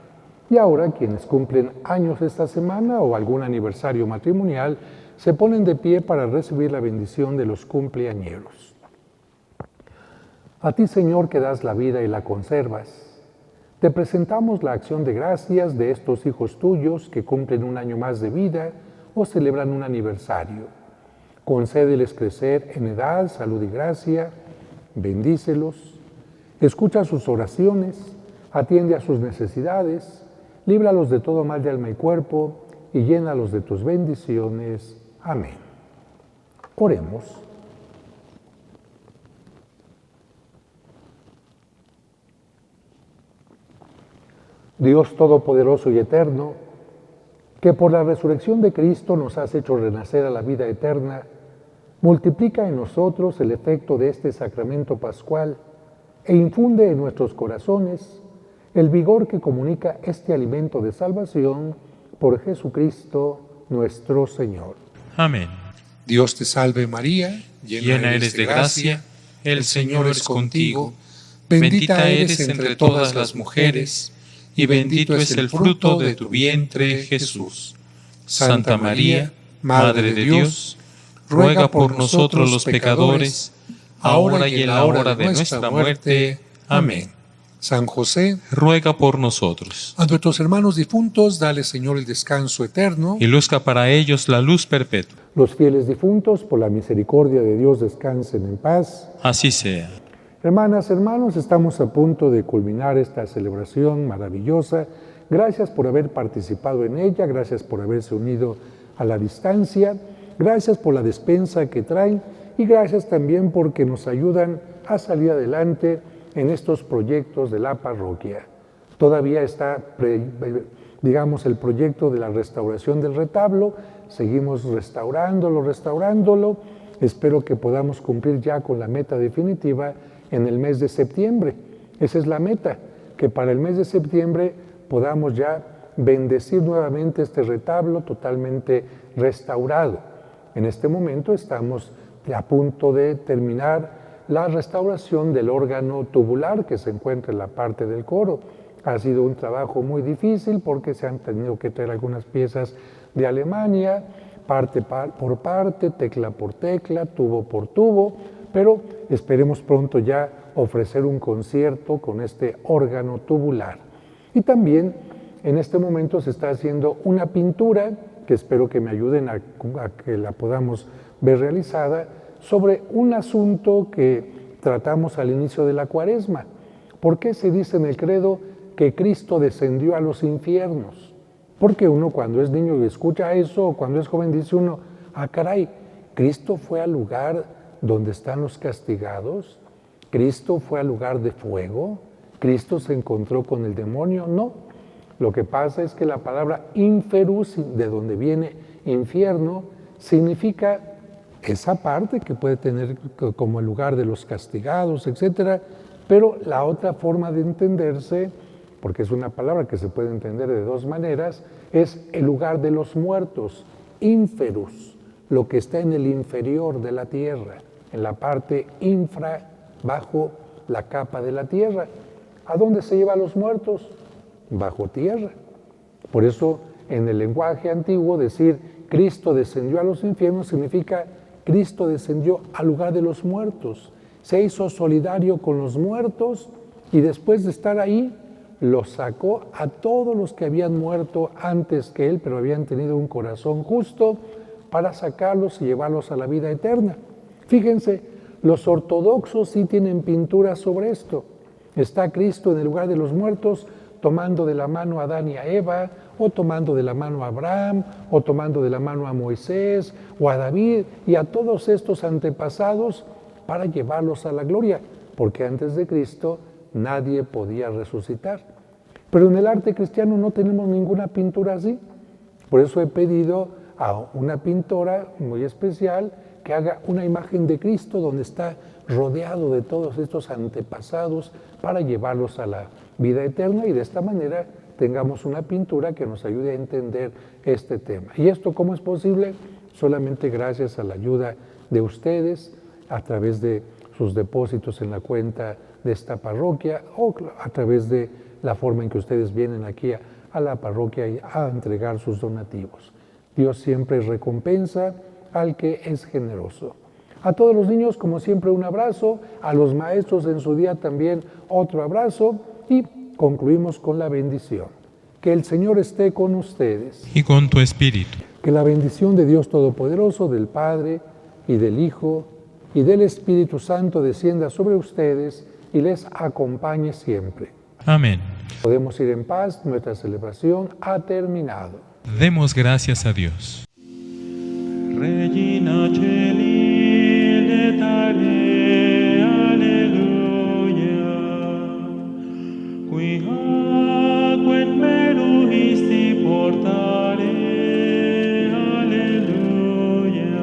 Y ahora, quienes cumplen años esta semana o algún aniversario matrimonial, se ponen de pie para recibir la bendición de los cumpleañeros. A ti, Señor, que das la vida y la conservas, te presentamos la acción de gracias de estos hijos tuyos que cumplen un año más de vida o celebran un aniversario. Concédeles crecer en edad, salud y gracia, bendícelos, escucha sus oraciones, atiende a sus necesidades, líbralos de todo mal de alma y cuerpo y llénalos de tus bendiciones. Amén. Oremos. Dios Todopoderoso y Eterno, que por la resurrección de Cristo nos has hecho renacer a la vida eterna, multiplica en nosotros el efecto de este sacramento pascual e infunde en nuestros corazones el vigor que comunica este alimento de salvación por Jesucristo nuestro Señor. Amén. Dios te salve María, Llena eres de gracia, el Señor es contigo. Bendita eres entre todas las mujeres, y bendito es el fruto de tu vientre, Jesús. Santa María, Madre de Dios, ruega por nosotros los pecadores, ahora y en la hora de nuestra muerte. Amén. San José, Ruega por nosotros, a nuestros hermanos difuntos, dale, Señor, el descanso eterno. y luzca para ellos la luz perpetua. Los fieles difuntos, por la misericordia de Dios, descansen en paz. Así sea. Hermanas, hermanos, estamos a punto de culminar esta celebración maravillosa. Gracias por haber participado en ella, gracias por haberse unido a la distancia, gracias por la despensa que traen y gracias también porque nos ayudan a salir adelante en estos proyectos de la parroquia. Todavía está, el proyecto de la restauración del retablo, seguimos restaurándolo. Espero que podamos cumplir ya con la meta definitiva en el mes de septiembre. Esa es la meta, que para el mes de septiembre podamos ya bendecir nuevamente este retablo totalmente restaurado. En este momento estamos a punto de terminar la restauración del órgano tubular que se encuentra en la parte del coro. Ha sido un trabajo muy difícil porque se han tenido que traer algunas piezas de Alemania, parte por parte, tecla por tecla, tubo por tubo, pero esperemos pronto ya ofrecer un concierto con este órgano tubular. Y también en este momento se está haciendo una pintura, que espero que me ayuden a que la podamos ver realizada, sobre un asunto que tratamos al inicio de la Cuaresma. ¿Por qué se dice en el credo que Cristo descendió a los infiernos? Porque uno cuando es niño y escucha eso, o cuando es joven dice uno, caray, Cristo fue al lugar donde están los castigados, Cristo fue al lugar de fuego, Cristo se encontró con el demonio. No, lo que pasa es que la palabra inferus, de donde viene infierno, significa esa parte que puede tener como el lugar de los castigados, etc. Pero la otra forma de entenderse, porque es una palabra que se puede entender de dos maneras, es el lugar de los muertos, inferus, lo que está en el inferior de la tierra, en la parte infra, bajo la capa de la tierra. ¿A dónde se lleva a los muertos? Bajo tierra. Por eso, en el lenguaje antiguo, decir Cristo descendió a los infiernos significa Cristo descendió al lugar de los muertos, se hizo solidario con los muertos y después de estar ahí, los sacó a todos los que habían muerto antes que Él, pero habían tenido un corazón justo, para sacarlos y llevarlos a la vida eterna. Fíjense, los ortodoxos sí tienen pinturas sobre esto. Está Cristo en el lugar de los muertos, tomando de la mano a Adán y a Eva, o tomando de la mano a Abraham, o tomando de la mano a Moisés, o a David, y a todos estos antepasados para llevarlos a la gloria, porque antes de Cristo nadie podía resucitar. Pero en el arte cristiano no tenemos ninguna pintura así. Por eso he pedido a una pintora muy especial que haga una imagen de Cristo donde está rodeado de todos estos antepasados para llevarlos a la vida eterna, y de esta manera tengamos una pintura que nos ayude a entender este tema. ¿Y esto cómo es posible? Solamente gracias a la ayuda de ustedes, a través de sus depósitos en la cuenta de esta parroquia, o a través de la forma en que ustedes vienen aquí a la parroquia y a entregar sus donativos. Dios siempre recompensa al que es generoso. A todos los niños, como siempre, un abrazo. A los maestros en su día también otro abrazo. Y concluimos con la bendición. Que el Señor esté con ustedes. Y con tu espíritu. Que la bendición de Dios Todopoderoso, del Padre y del Hijo y del Espíritu Santo descienda sobre ustedes y les acompañe siempre. Amén. Podemos ir en paz, nuestra celebración ha terminado. Demos gracias a Dios. Regina Celi letare, alleluia, qui aquen meruisti portare, alleluia,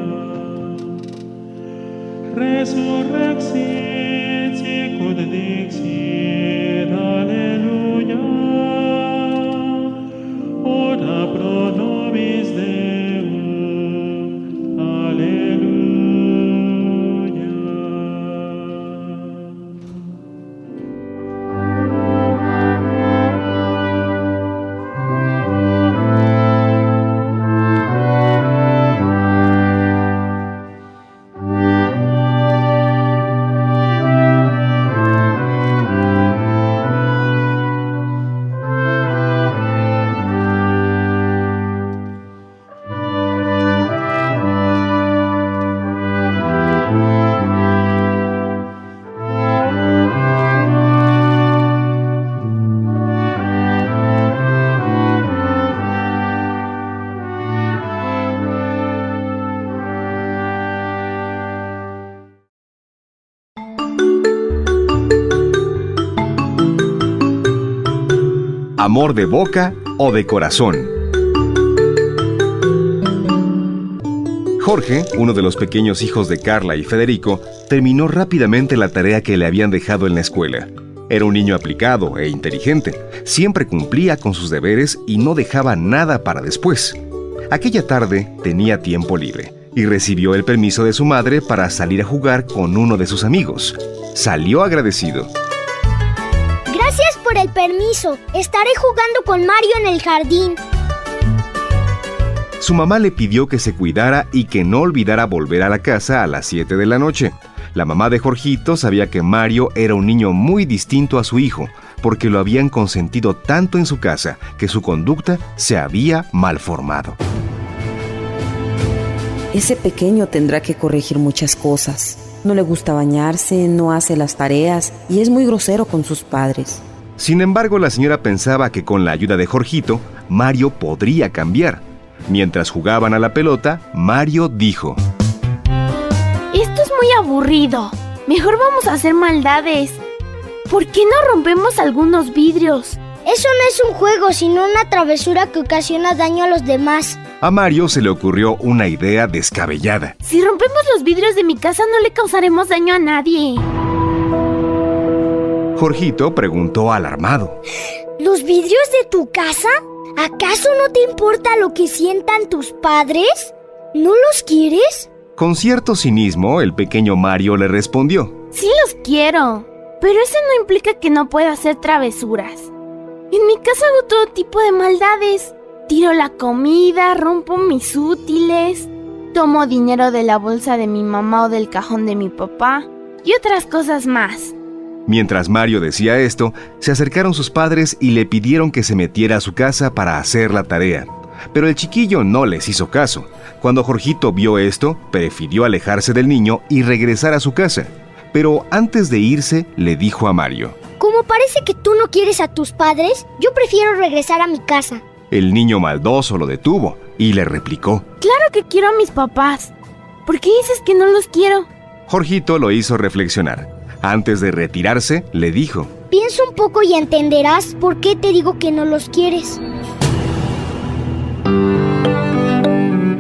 resurrexit sicut dixit, alleluia, ora pro nobis Deum, alleluia. Amor de boca o de corazón. Jorge, uno de los pequeños hijos de Carla y Federico, terminó rápidamente la tarea que le habían dejado en la escuela. Era un niño aplicado e inteligente, siempre cumplía con sus deberes y no dejaba nada para después. Aquella tarde tenía tiempo libre y recibió el permiso de su madre para salir a jugar con uno de sus amigos. Salió agradecido. Gracias por el permiso. Estaré jugando con Mario en el jardín. Su mamá le pidió que se cuidara y que no olvidara volver a la casa a las 7 de la noche. La mamá de Jorgito sabía que Mario era un niño muy distinto a su hijo, porque lo habían consentido tanto en su casa que su conducta se había malformado. Ese pequeño tendrá que corregir muchas cosas. No le gusta bañarse, no hace las tareas y es muy grosero con sus padres. Sin embargo, la señora pensaba que con la ayuda de Jorgito, Mario podría cambiar. Mientras jugaban a la pelota, Mario dijo: Esto es muy aburrido. Mejor vamos a hacer maldades. ¿Por qué no rompemos algunos vidrios? Eso no es un juego, sino una travesura que ocasiona daño a los demás. A Mario se le ocurrió una idea descabellada. Si rompemos los vidrios de mi casa, no le causaremos daño a nadie. Jorgito preguntó alarmado: ¿Los vidrios de tu casa? ¿Acaso no te importa lo que sientan tus padres? ¿No los quieres? Con cierto cinismo, el pequeño Mario le respondió: Sí los quiero, pero eso no implica que no pueda hacer travesuras. En mi casa hago todo tipo de maldades. Tiro la comida, rompo mis útiles, tomo dinero de la bolsa de mi mamá o del cajón de mi papá y otras cosas más. Mientras Mario decía esto, se acercaron sus padres y le pidieron que se metiera a su casa para hacer la tarea. Pero el chiquillo no les hizo caso. Cuando Jorgito vio esto, prefirió alejarse del niño y regresar a su casa. Pero antes de irse, le dijo a Mario: Como parece que tú no quieres a tus padres, yo prefiero regresar a mi casa. El niño maldoso lo detuvo y le replicó: Claro que quiero a mis papás. ¿Por qué dices que no los quiero? Jorgito lo hizo reflexionar. Antes de retirarse, le dijo: Piensa un poco y entenderás por qué te digo que no los quieres.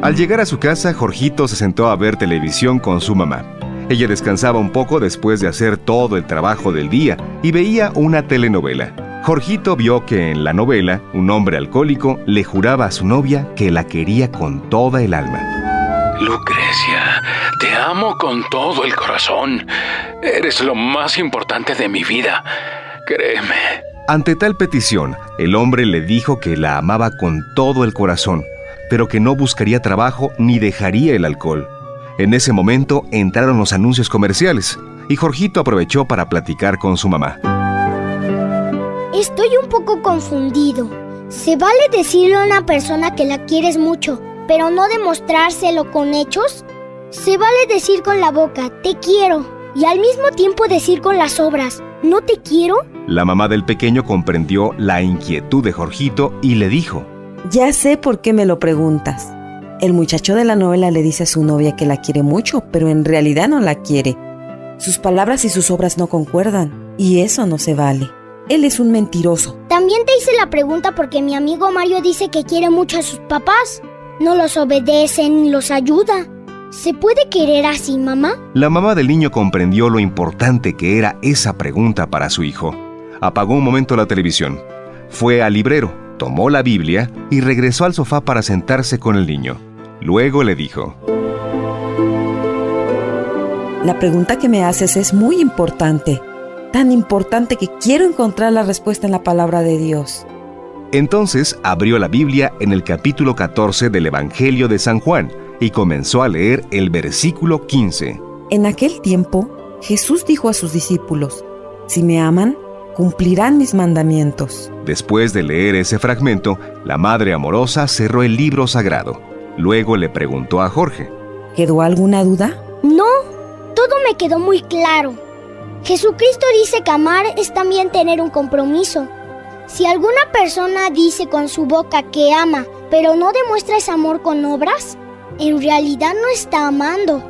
Al llegar a su casa, Jorgito se sentó a ver televisión con su mamá. Ella descansaba un poco después de hacer todo el trabajo del día y veía una telenovela. Jorgito vio que en la novela, un hombre alcohólico le juraba a su novia que la quería con toda el alma. Lucrecia, te amo con todo el corazón. Eres lo más importante de mi vida. Créeme. Ante tal petición, el hombre le dijo que la amaba con todo el corazón, pero que no buscaría trabajo ni dejaría el alcohol. En ese momento entraron los anuncios comerciales y Jorgito aprovechó para platicar con su mamá. Estoy un poco confundido. ¿Se vale decirle a una persona que la quieres mucho, pero no demostrárselo con hechos? ¿Se vale decir con la boca, te quiero, y al mismo tiempo decir con las obras, no te quiero? La mamá del pequeño comprendió la inquietud de Jorgito y le dijo: Ya sé por qué me lo preguntas. El muchacho de la novela le dice a su novia que la quiere mucho, pero en realidad no la quiere. Sus palabras y sus obras no concuerdan, y eso no se vale. Él es un mentiroso. También te hice la pregunta porque mi amigo Mario dice que quiere mucho a sus papás. No los obedece ni los ayuda. ¿Se puede querer así, mamá? La mamá del niño comprendió lo importante que era esa pregunta para su hijo. Apagó un momento la televisión. Fue al librero, tomó la Biblia y regresó al sofá para sentarse con el niño. Luego le dijo: La pregunta que me haces es muy importante. Tan importante que quiero encontrar la respuesta en la palabra de Dios. Entonces abrió la Biblia en el capítulo 14 del Evangelio de San Juan y comenzó a leer el versículo 15. En aquel tiempo, Jesús dijo a sus discípulos: Si me aman, cumplirán mis mandamientos. Después de leer ese fragmento, la madre amorosa cerró el libro sagrado. Luego le preguntó a Jorge: ¿Quedó alguna duda? No, todo me quedó muy claro. Jesucristo dice que amar es también tener un compromiso. Si alguna persona dice con su boca que ama, pero no demuestra ese amor con obras, en realidad no está amando.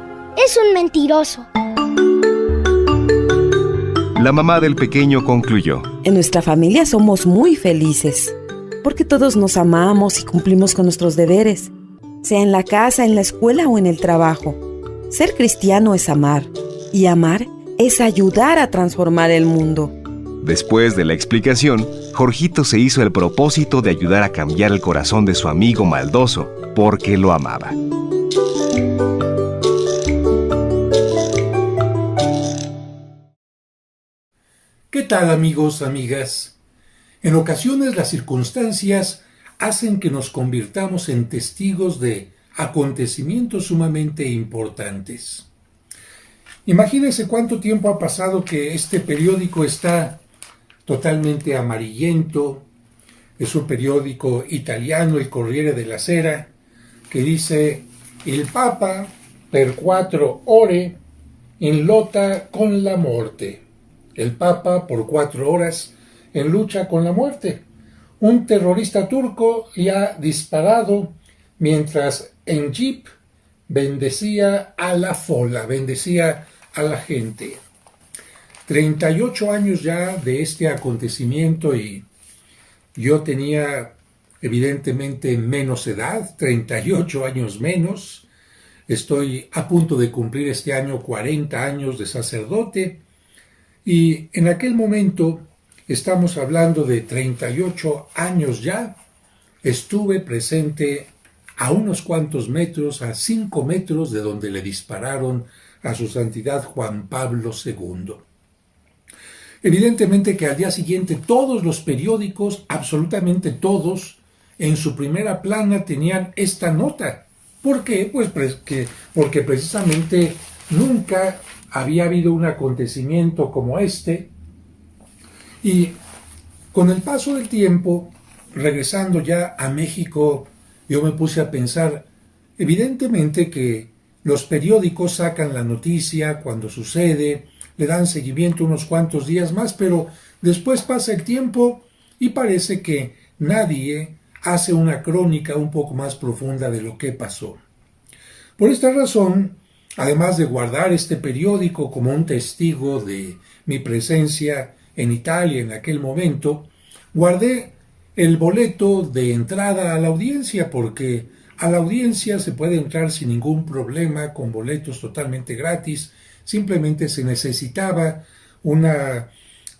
Es un mentiroso. La mamá del pequeño concluyó: En nuestra familia somos muy felices, porque todos nos amamos y cumplimos con nuestros deberes, sea en la casa, en la escuela o en el trabajo. Ser cristiano es amar, y amar es ayudar a transformar el mundo. Después de la explicación, Jorgito se hizo el propósito de ayudar a cambiar el corazón de su amigo maldoso, porque lo amaba. ¿Qué tal, amigos, amigas? En ocasiones las circunstancias hacen que nos convirtamos en testigos de acontecimientos sumamente importantes. Imagínense cuánto tiempo ha pasado que este periódico está totalmente amarillento. Es un periódico italiano, el Corriere della Sera, que dice: il Papa per 4 ore in lotta con la muerte. El Papa por 4 horas en lucha con la muerte. Un terrorista turco le ha disparado mientras en jeep bendecía a la folla, bendecía a la gente. 38 años ya de este acontecimiento y yo tenía evidentemente menos edad, 38 años menos. Estoy a punto de cumplir este año 40 años de sacerdote y en aquel momento, estamos hablando de 38 años ya, estuve presente a unos cuantos metros, a 5 metros de donde le dispararon a su santidad Juan Pablo II. Evidentemente que al día siguiente todos los periódicos, absolutamente todos, en su primera plana tenían esta nota. ¿Por qué? Pues porque precisamente nunca había habido un acontecimiento como este. Y con el paso del tiempo, regresando ya a México, yo me puse a pensar, evidentemente que los periódicos sacan la noticia cuando sucede, le dan seguimiento unos cuantos días más, pero después pasa el tiempo y parece que nadie hace una crónica un poco más profunda de lo que pasó. Por esta razón, además de guardar este periódico como un testigo de mi presencia en Italia en aquel momento, guardé el boleto de entrada a la audiencia, porque a la audiencia se puede entrar sin ningún problema, con boletos totalmente gratis. Simplemente se necesitaba una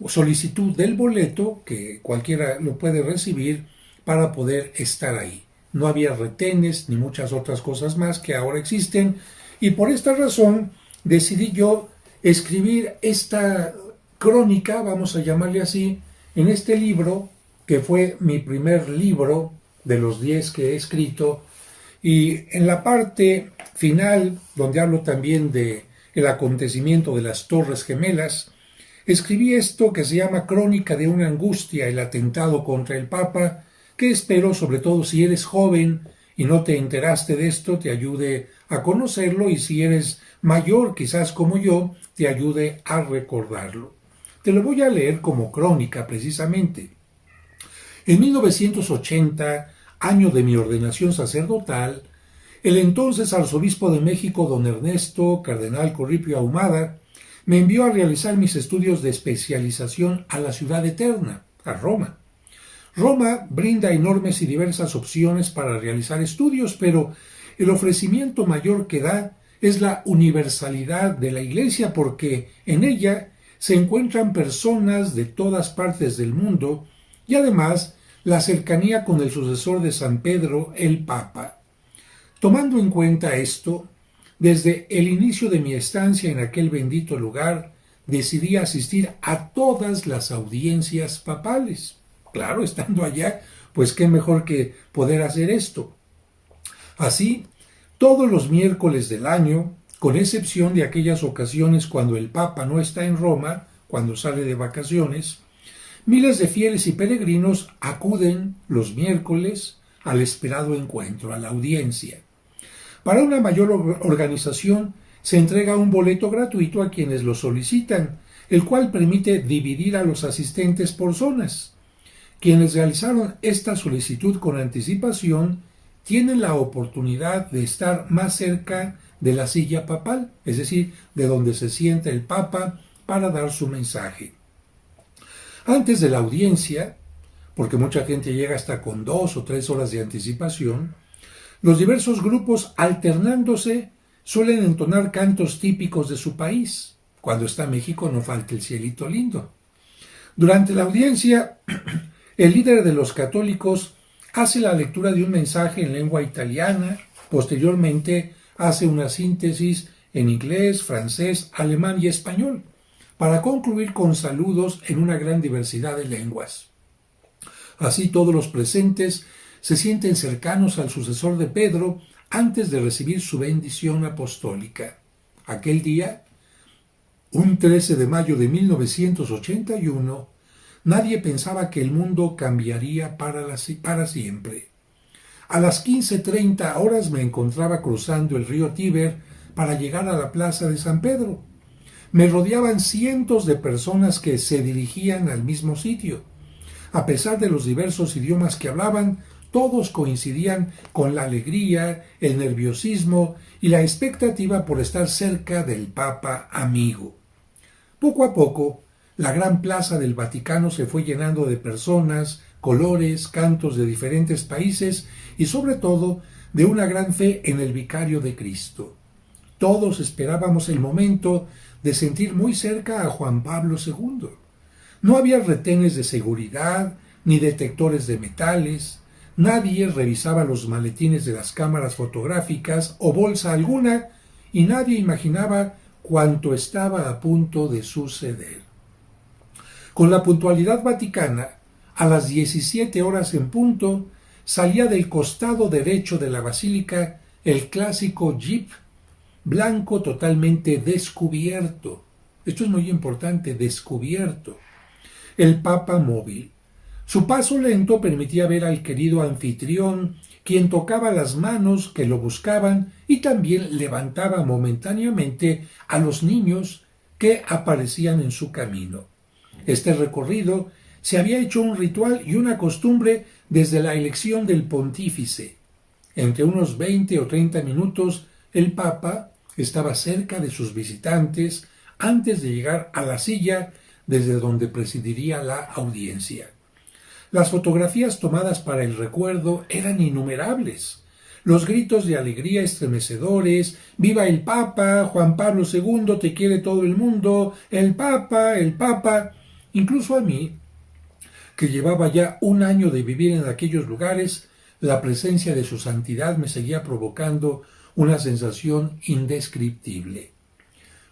solicitud del boleto, que cualquiera lo puede recibir, para poder estar ahí. No había retenes ni muchas otras cosas más que ahora existen, y por esta razón decidí yo escribir esta crónica, vamos a llamarle así, en este libro, que fue mi primer libro de los 10 que he escrito, y en la parte final, donde hablo también de el acontecimiento de las Torres Gemelas, escribí esto que se llama Crónica de una angustia, el atentado contra el Papa, que espero, sobre todo si eres joven y no te enteraste de esto, te ayude a conocerlo, y si eres mayor, quizás como yo, te ayude a recordarlo. Te lo voy a leer como crónica, precisamente. En 1980, año de mi ordenación sacerdotal, el entonces arzobispo de México, don Ernesto Cardenal Corripio Ahumada, me envió a realizar mis estudios de especialización a la ciudad eterna, a Roma. Roma brinda enormes y diversas opciones para realizar estudios, pero el ofrecimiento mayor que da es la universalidad de la Iglesia, porque en ella se encuentran personas de todas partes del mundo, y además la cercanía con el sucesor de San Pedro, el Papa. Tomando en cuenta esto, desde el inicio de mi estancia en aquel bendito lugar, decidí asistir a todas las audiencias papales. Claro, estando allá, pues qué mejor que poder hacer esto. Así, todos los miércoles del año, con excepción de aquellas ocasiones cuando el Papa no está en Roma, cuando sale de vacaciones, miles de fieles y peregrinos acuden los miércoles al esperado encuentro, a la audiencia. Para una mayor organización se entrega un boleto gratuito a quienes lo solicitan, el cual permite dividir a los asistentes por zonas. Quienes realizaron esta solicitud con anticipación tienen la oportunidad de estar más cerca de la silla papal, es decir, de donde se sienta el Papa para dar su mensaje. Antes de la audiencia, porque mucha gente llega hasta con 2 o 3 horas de anticipación, los diversos grupos, alternándose, suelen entonar cantos típicos de su país. Cuando está México no falta el cielito lindo. Durante la audiencia, el líder de los católicos hace la lectura de un mensaje en lengua italiana, posteriormente hace una síntesis en inglés, francés, alemán y español, para concluir con saludos en una gran diversidad de lenguas. Así todos los presentes se sienten cercanos al sucesor de Pedro antes de recibir su bendición apostólica. Aquel día, un 13 de mayo de 1981, nadie pensaba que el mundo cambiaría para siempre. A las 15:30 horas me encontraba cruzando el río Tíber para llegar a la plaza de San Pedro. Me rodeaban cientos de personas que se dirigían al mismo sitio. A pesar de los diversos idiomas que hablaban, todos coincidían con la alegría, el nerviosismo y la expectativa por estar cerca del Papa amigo. Poco a poco, la gran plaza del Vaticano se fue llenando de personas, colores, cantos de diferentes países y sobre todo de una gran fe en el Vicario de Cristo. Todos esperábamos el momento de sentir muy cerca a Juan Pablo II. No había retenes de seguridad ni detectores de metales, nadie revisaba los maletines de las cámaras fotográficas o bolsa alguna, y nadie imaginaba cuánto estaba a punto de suceder. Con la puntualidad vaticana, a las 17 horas en punto, salía del costado derecho de la basílica el clásico jeep blanco totalmente descubierto. Esto es muy importante, descubierto. El Papa móvil. Su paso lento permitía ver al querido anfitrión, quien tocaba las manos que lo buscaban y también levantaba momentáneamente a los niños que aparecían en su camino. Este recorrido se había hecho un ritual y una costumbre desde la elección del pontífice. Entre unos 20 o 30 minutos, el Papa estaba cerca de sus visitantes antes de llegar a la silla desde donde presidiría la audiencia. Las fotografías tomadas para el recuerdo eran innumerables. Los gritos de alegría estremecedores: ¡Viva el Papa! ¡Juan Pablo II, te quiere todo el mundo! ¡El Papa! ¡El Papa! Incluso a mí, que llevaba ya un año de vivir en aquellos lugares, la presencia de su santidad me seguía provocando una sensación indescriptible.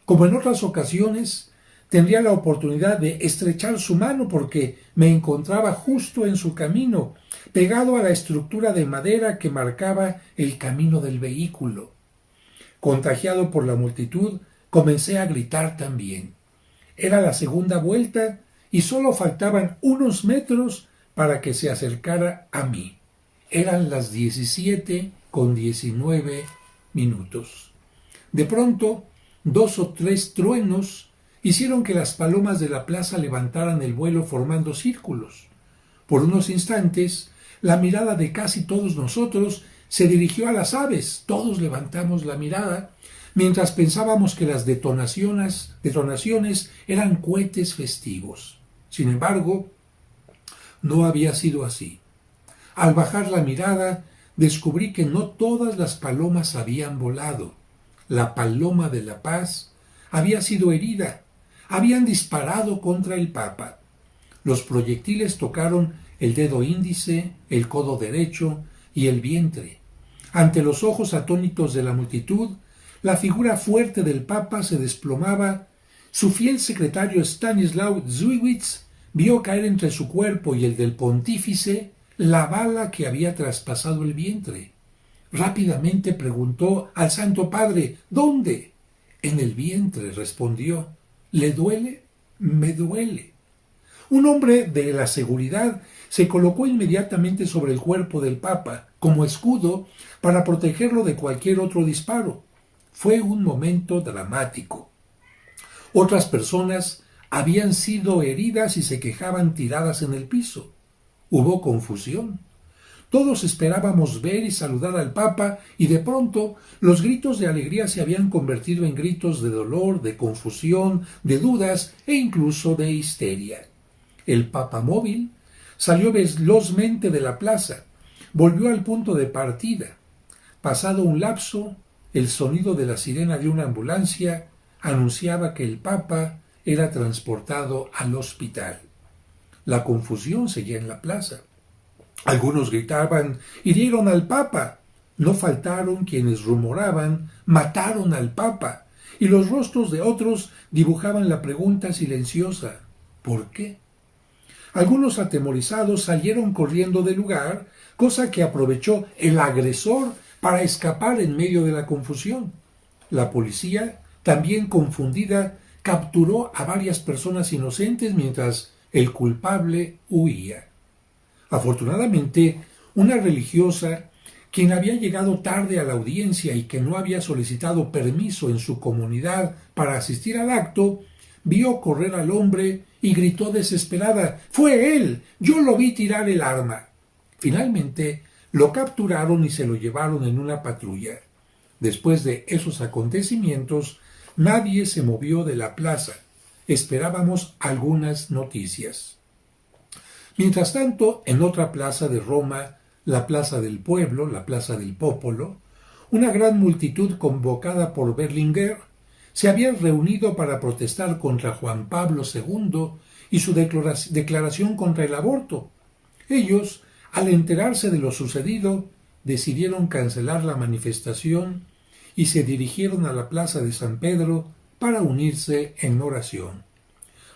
Como en otras ocasiones, tendría la oportunidad de estrechar su mano porque me encontraba justo en su camino, pegado a la estructura de madera que marcaba el camino del vehículo. Contagiado por la multitud, comencé a gritar también. Era la segunda vuelta y solo faltaban unos metros para que se acercara a mí. Eran las 17:19. De pronto, 2 o 3 truenos hicieron que las palomas de la plaza levantaran el vuelo formando círculos. Por unos instantes, la mirada de casi todos nosotros se dirigió a las aves. Todos levantamos la mirada, mientras pensábamos que las detonaciones eran cohetes festivos. Sin embargo, no había sido así. Al bajar la mirada, descubrí que no todas las palomas habían volado. La paloma de la paz había sido herida. Habían disparado contra el Papa. Los proyectiles tocaron el dedo índice, el codo derecho y el vientre. Ante los ojos atónitos de la multitud, la figura fuerte del Papa se desplomaba. Su fiel secretario Stanislaw Zwiewicz vio caer entre su cuerpo y el del pontífice la bala que había traspasado el vientre. Rápidamente preguntó al Santo Padre: ¿dónde? En el vientre, respondió. ¿Le duele? Me duele. Un hombre de la seguridad se colocó inmediatamente sobre el cuerpo del Papa, como escudo, para protegerlo de cualquier otro disparo. Fue un momento dramático. Otras personas habían sido heridas y se quejaban tiradas en el piso. Hubo confusión. Todos esperábamos ver y saludar al Papa y de pronto los gritos de alegría se habían convertido en gritos de dolor, de confusión, de dudas e incluso de histeria. El papamóvil salió velozmente de la plaza, volvió al punto de partida. Pasado un lapso, el sonido de la sirena de una ambulancia anunciaba que el Papa era transportado al hospital. La confusión seguía en la plaza. Algunos gritaban: «¡Hirieron al Papa!». No faltaron quienes rumoraban: «¡Mataron al Papa!». Y los rostros de otros dibujaban la pregunta silenciosa: ¿por qué? Algunos atemorizados salieron corriendo del lugar, cosa que aprovechó el agresor para escapar en medio de la confusión. La policía, también confundida, capturó a varias personas inocentes mientras el culpable huía. Afortunadamente, una religiosa, quien había llegado tarde a la audiencia y que no había solicitado permiso en su comunidad para asistir al acto, vio correr al hombre y gritó desesperada: «¡Fue él! ¡Yo lo vi tirar el arma!». Finalmente, lo capturaron y se lo llevaron en una patrulla. Después de esos acontecimientos, nadie se movió de la plaza. Esperábamos algunas noticias. Mientras tanto, en otra plaza de Roma, la Plaza del Pueblo, la Plaza del Popolo, una gran multitud convocada por Berlinguer se había reunido para protestar contra Juan Pablo II y su declaración contra el aborto. Ellos, al enterarse de lo sucedido, decidieron cancelar la manifestación y se dirigieron a la Plaza de San Pedro para unirse en oración.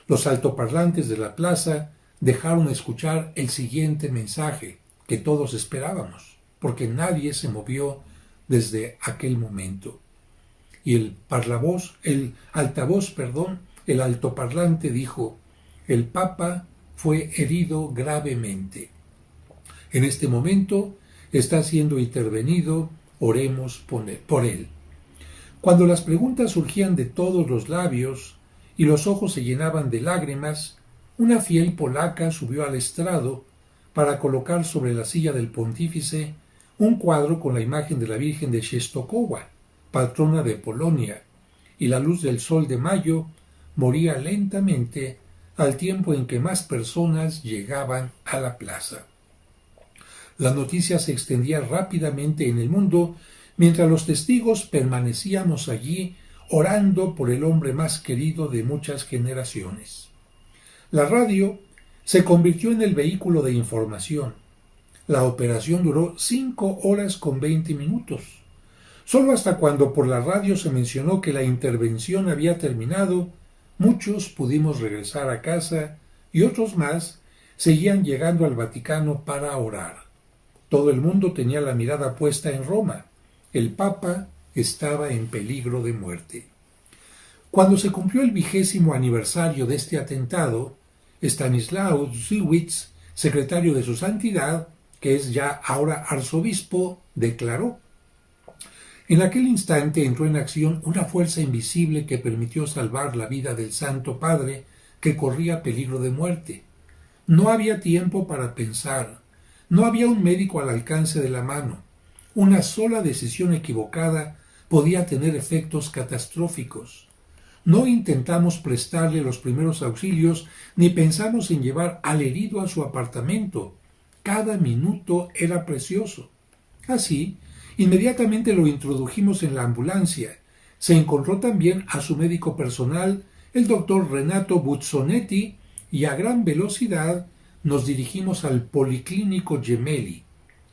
Los altoparlantes de la plaza dejaron escuchar el siguiente mensaje que todos esperábamos, porque nadie se movió desde aquel momento. Y el altoparlante dijo: «El Papa fue herido gravemente. En este momento está siendo intervenido, oremos por él». Cuando las preguntas surgían de todos los labios y los ojos se llenaban de lágrimas, una fiel polaca subió al estrado para colocar sobre la silla del pontífice un cuadro con la imagen de la Virgen de Częstochowa, patrona de Polonia, y la luz del sol de mayo moría lentamente al tiempo en que más personas llegaban a la plaza. La noticia se extendía rápidamente en el mundo mientras los testigos permanecíamos allí orando por el hombre más querido de muchas generaciones. La radio se convirtió en el vehículo de información. La operación duró 5 horas con 20 minutos. Solo hasta cuando por la radio se mencionó que la intervención había terminado, muchos pudimos regresar a casa y otros más seguían llegando al Vaticano para orar. Todo el mundo tenía la mirada puesta en Roma. El Papa estaba en peligro de muerte. Cuando se cumplió el 20º aniversario de este atentado, Stanislaw Dziwisz, secretario de su santidad, que es ya ahora arzobispo, declaró: en aquel instante entró en acción una fuerza invisible que permitió salvar la vida del Santo Padre, que corría peligro de muerte. No había tiempo para pensar, no había un médico al alcance de la mano. Una sola decisión equivocada podía tener efectos catastróficos. No intentamos prestarle los primeros auxilios ni pensamos en llevar al herido a su apartamento. Cada minuto era precioso. Así, inmediatamente lo introdujimos en la ambulancia. Se encontró también a su médico personal, el doctor Renato Buzzonetti, y a gran velocidad nos dirigimos al Policlínico Gemelli.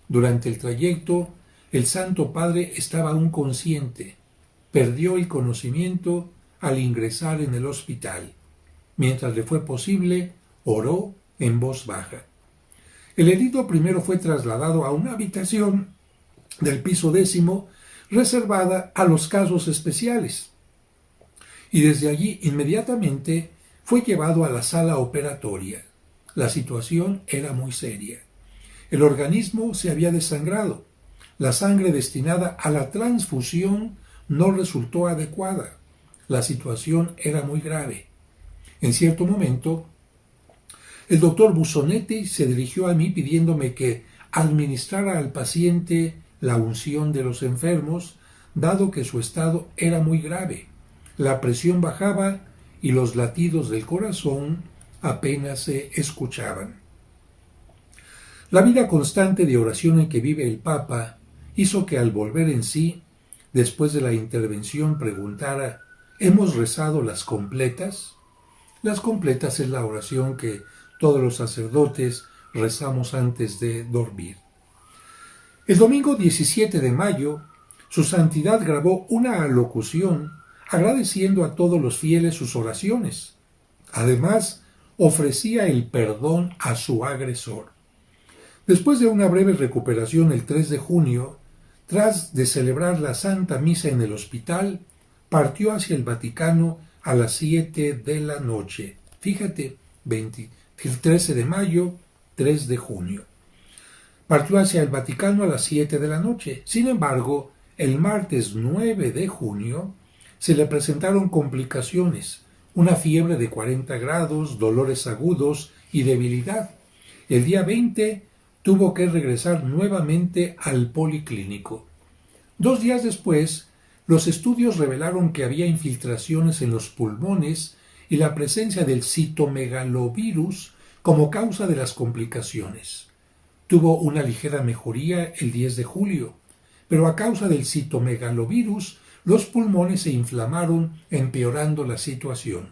Durante el trayecto, el Santo Padre estaba aún consciente. Perdió el conocimiento al ingresar en el hospital. Mientras le fue posible, oró en voz baja. El herido primero fue trasladado a una habitación del piso 10º reservada a los casos especiales, y desde allí inmediatamente fue llevado a la sala operatoria. La situación era muy seria. El organismo se había desangrado. La sangre destinada a la transfusión no resultó adecuada. La situación era muy grave. En cierto momento, el doctor Buzzonetti se dirigió a mí pidiéndome que administrara al paciente la unción de los enfermos, dado que su estado era muy grave. La presión bajaba y los latidos del corazón apenas se escuchaban. La vida constante de oración en que vive el Papa hizo que al volver en sí, después de la intervención, preguntara: ¿hemos rezado las completas? Las completas es la oración que todos los sacerdotes rezamos antes de dormir. El domingo 17 de mayo, su santidad grabó una alocución agradeciendo a todos los fieles sus oraciones. Además, ofrecía el perdón a su agresor. Después de una breve recuperación el 3 de junio, tras de celebrar la Santa Misa en el hospital, partió hacia el Vaticano a las 7 de la noche. Fíjate, 13 de mayo, 3 de junio. Partió hacia el Vaticano a las 7 de la noche. Sin embargo, el martes 9 de junio se le presentaron complicaciones, una fiebre de 40 grados, dolores agudos y debilidad. El día 20 tuvo que regresar nuevamente al policlínico. 2 días después, los estudios revelaron que había infiltraciones en los pulmones y la presencia del citomegalovirus como causa de las complicaciones. Tuvo una ligera mejoría el 10 de julio, pero a causa del citomegalovirus los pulmones se inflamaron, empeorando la situación.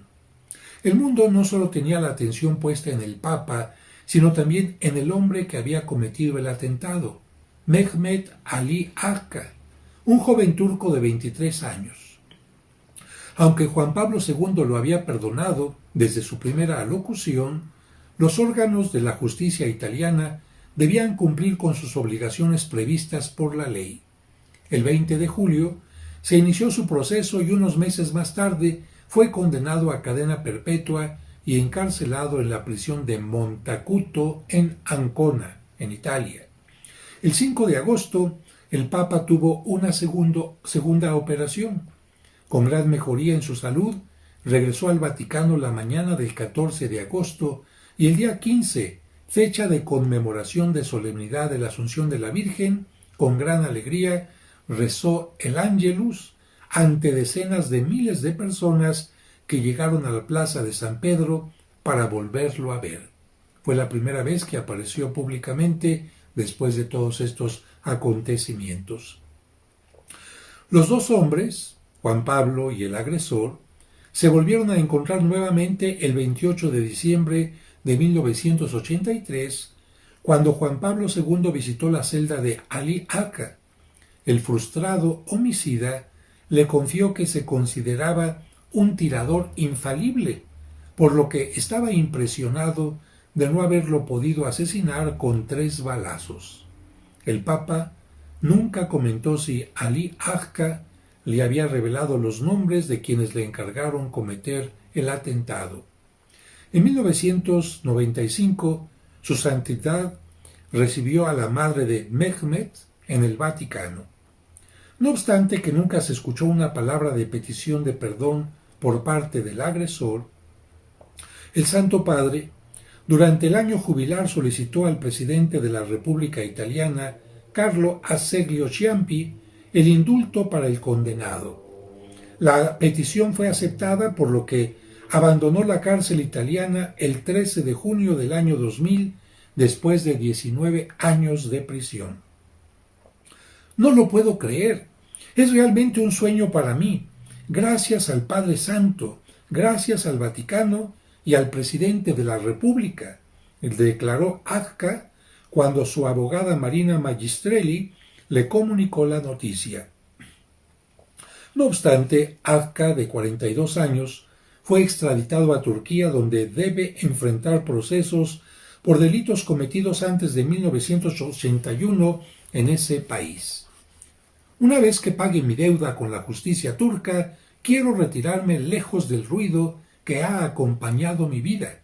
El mundo no solo tenía la atención puesta en el Papa, sino también en el hombre que había cometido el atentado, Mehmet Ali Akka, un joven turco de 23 años. Aunque Juan Pablo II lo había perdonado desde su primera alocución, los órganos de la justicia italiana debían cumplir con sus obligaciones previstas por la ley. El 20 de julio se inició su proceso y unos meses más tarde fue condenado a cadena perpetua y encarcelado en la prisión de Montacuto en Ancona, en Italia. El 5 de agosto, el Papa tuvo una segunda operación. Con gran mejoría en su salud, regresó al Vaticano la mañana del 14 de agosto y el día 15, fecha de conmemoración de solemnidad de la Asunción de la Virgen, con gran alegría rezó el Ángelus ante decenas de miles de personas que llegaron a la plaza de San Pedro para volverlo a ver. Fue la primera vez que apareció públicamente después de todos estos acontecimientos. Los dos hombres, Juan Pablo y el agresor, se volvieron a encontrar nuevamente el 28 de diciembre de 1983, cuando Juan Pablo II visitó la celda de Ali Aka. El frustrado homicida le confió que se consideraba un tirador infalible, por lo que estaba impresionado de no haberlo podido asesinar con 3 balazos. El Papa nunca comentó si Ali Aka le había revelado los nombres de quienes le encargaron cometer el atentado. En 1995, su santidad recibió a la madre de Mehmet en el Vaticano. No obstante que nunca se escuchó una palabra de petición de perdón por parte del agresor, el Santo Padre, durante el año jubilar, solicitó al presidente de la República Italiana, Carlo Azeglio Ciampi, el indulto para el condenado. La petición fue aceptada, por lo que abandonó la cárcel italiana el 13 de junio del año 2000, después de 19 años de prisión. No lo puedo creer. Es realmente un sueño para mí. Gracias al Padre Santo, gracias al Vaticano y al presidente de la República, declaró Acca cuando su abogada Marina Magistrelli le comunicó la noticia. No obstante, Acca, de 42 años, fue extraditado a Turquía, donde debe enfrentar procesos por delitos cometidos antes de 1981 en ese país. Una vez que pague mi deuda con la justicia turca, quiero retirarme lejos del ruido que ha acompañado mi vida.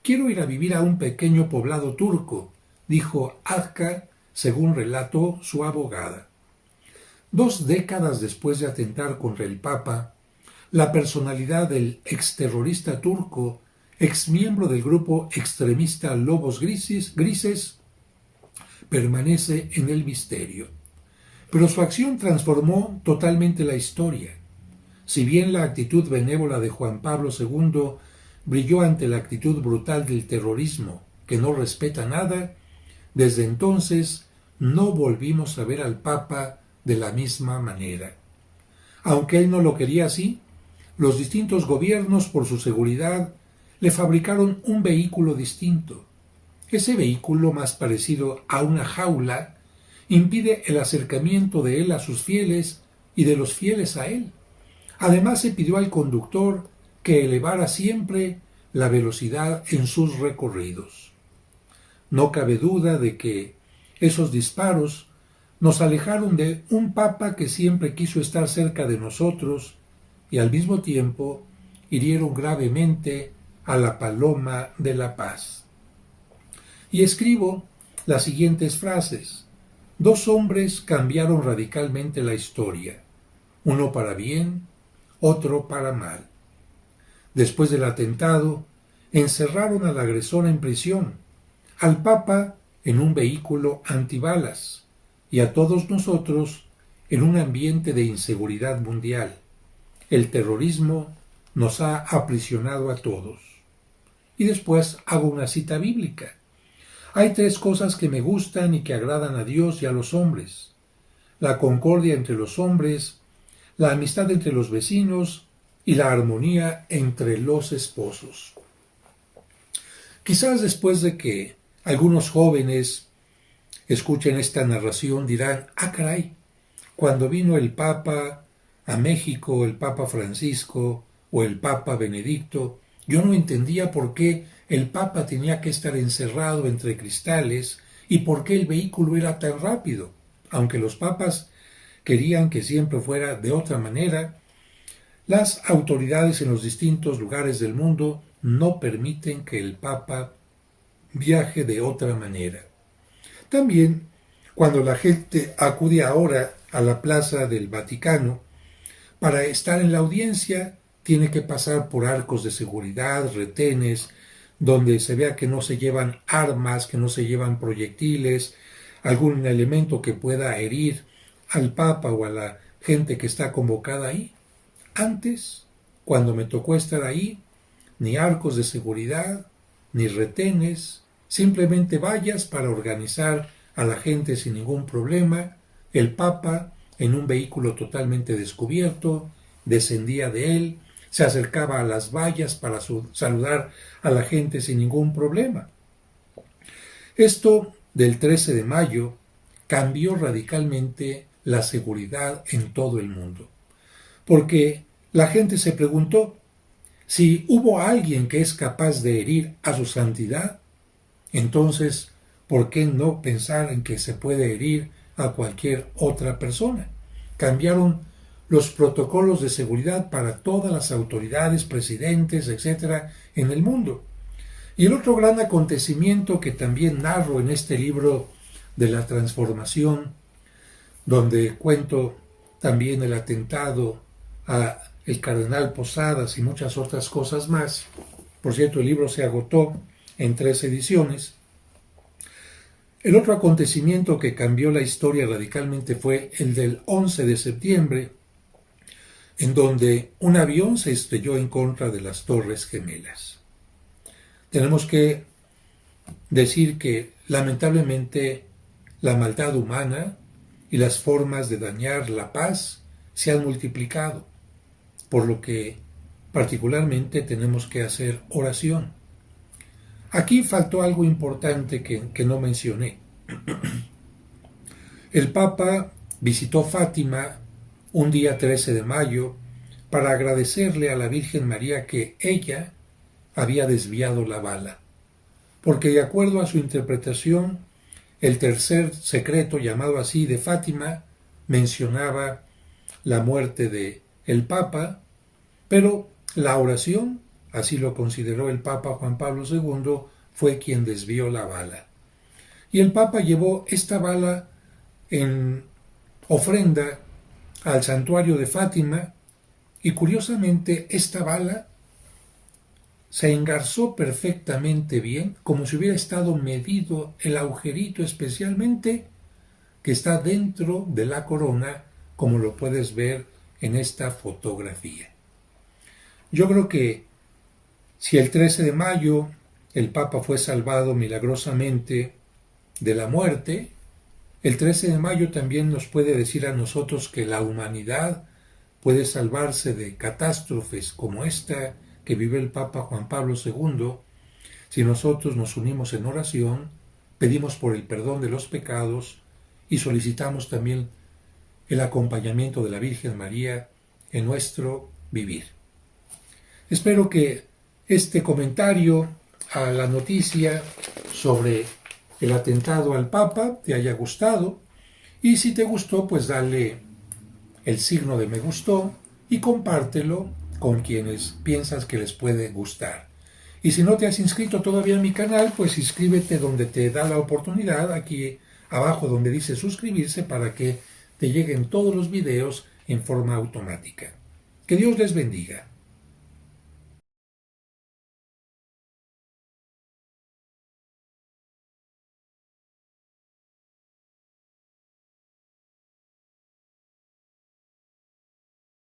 Quiero ir a vivir a un pequeño poblado turco, dijo Acca, según relató su abogada. 2 décadas después de atentar contra el Papa, la personalidad del exterrorista turco, exmiembro del grupo extremista Lobos Grises, permanece en el misterio. Pero su acción transformó totalmente la historia. Si bien la actitud benévola de Juan Pablo II brilló ante la actitud brutal del terrorismo, que no respeta nada, desde entonces no volvimos a ver al Papa de la misma manera. Aunque él no lo quería así, los distintos gobiernos, por su seguridad, le fabricaron un vehículo distinto. Ese vehículo, más parecido a una jaula, impide el acercamiento de él a sus fieles y de los fieles a él. Además, se pidió al conductor que elevara siempre la velocidad en sus recorridos. No cabe duda de que esos disparos nos alejaron de un Papa que siempre quiso estar cerca de nosotros y al mismo tiempo hirieron gravemente a la paloma de la paz. Y escribo las siguientes frases. 2 hombres cambiaron radicalmente la historia, uno para bien, otro para mal. Después del atentado, encerraron al agresor en prisión, al Papa en un vehículo antibalas y a todos nosotros en un ambiente de inseguridad mundial. El terrorismo nos ha aprisionado a todos. Y después hago una cita bíblica. Hay 3 cosas que me gustan y que agradan a Dios y a los hombres: la concordia entre los hombres, la amistad entre los vecinos y la armonía entre los esposos. Quizás después de que algunos jóvenes escuchen esta narración dirán: ah, caray, cuando vino el Papa a México, el Papa Francisco o el Papa Benedicto, yo no entendía por qué el Papa tenía que estar encerrado entre cristales y por qué el vehículo era tan rápido. Aunque los papas querían que siempre fuera de otra manera, las autoridades en los distintos lugares del mundo no permiten que el Papa viaje de otra manera. También, cuando la gente acude ahora a la plaza del Vaticano para estar en la audiencia, tiene que pasar por arcos de seguridad, retenes, donde se vea que no se llevan armas, que no se llevan proyectiles, algún elemento que pueda herir al Papa o a la gente que está convocada ahí. Antes, cuando me tocó estar ahí, ni arcos de seguridad, ni retenes, simplemente vallas para organizar a la gente sin ningún problema. El Papa, en un vehículo totalmente descubierto, descendía de él, se acercaba a las vallas para saludar a la gente sin ningún problema. Esto del 13 de mayo cambió radicalmente la seguridad en todo el mundo, porque la gente se preguntó si hubo alguien que es capaz de herir a su santidad, entonces, ¿por qué no pensar en que se puede herir a cualquier otra persona? Cambiaron los protocolos de seguridad para todas las autoridades, presidentes, etcétera, en el mundo. Y el otro gran acontecimiento que también narro en este libro de la transformación, donde cuento también el atentado a el cardenal Posadas y muchas otras cosas más. Por cierto, el libro se agotó en 3 ediciones. El otro acontecimiento que cambió la historia radicalmente fue el del 11 de septiembre, en donde un avión se estrelló en contra de las Torres Gemelas. Tenemos que decir que, lamentablemente, la maldad humana y las formas de dañar la paz se han multiplicado, por lo que particularmente tenemos que hacer oración. Aquí faltó algo importante que no mencioné. El Papa visitó Fátima un día 13 de mayo para agradecerle a la Virgen María que ella había desviado la bala, porque de acuerdo a su interpretación, el tercer secreto, llamado así, de Fátima, mencionaba la muerte de el Papa, pero la oración, así lo consideró el Papa Juan Pablo II, fue quien desvió la bala. Y el Papa llevó esta bala en ofrenda al santuario de Fátima, y curiosamente esta bala se engarzó perfectamente bien, como si hubiera estado medido el agujerito especialmente que está dentro de la corona, como lo puedes ver en esta fotografía. Yo creo que si el 13 de mayo el Papa fue salvado milagrosamente de la muerte, el 13 de mayo también nos puede decir a nosotros que la humanidad puede salvarse de catástrofes como esta que vive el Papa Juan Pablo II, si nosotros nos unimos en oración, pedimos por el perdón de los pecados y solicitamos también el acompañamiento de la Virgen María en nuestro vivir. Espero que este comentario a la noticia sobre el atentado al Papa te haya gustado, y si te gustó, pues dale el signo de me gustó y compártelo con quienes piensas que les puede gustar. Y si no te has inscrito todavía en mi canal, pues inscríbete donde te da la oportunidad, aquí abajo donde dice suscribirse, para que te lleguen todos los videos en forma automática. Que Dios les bendiga.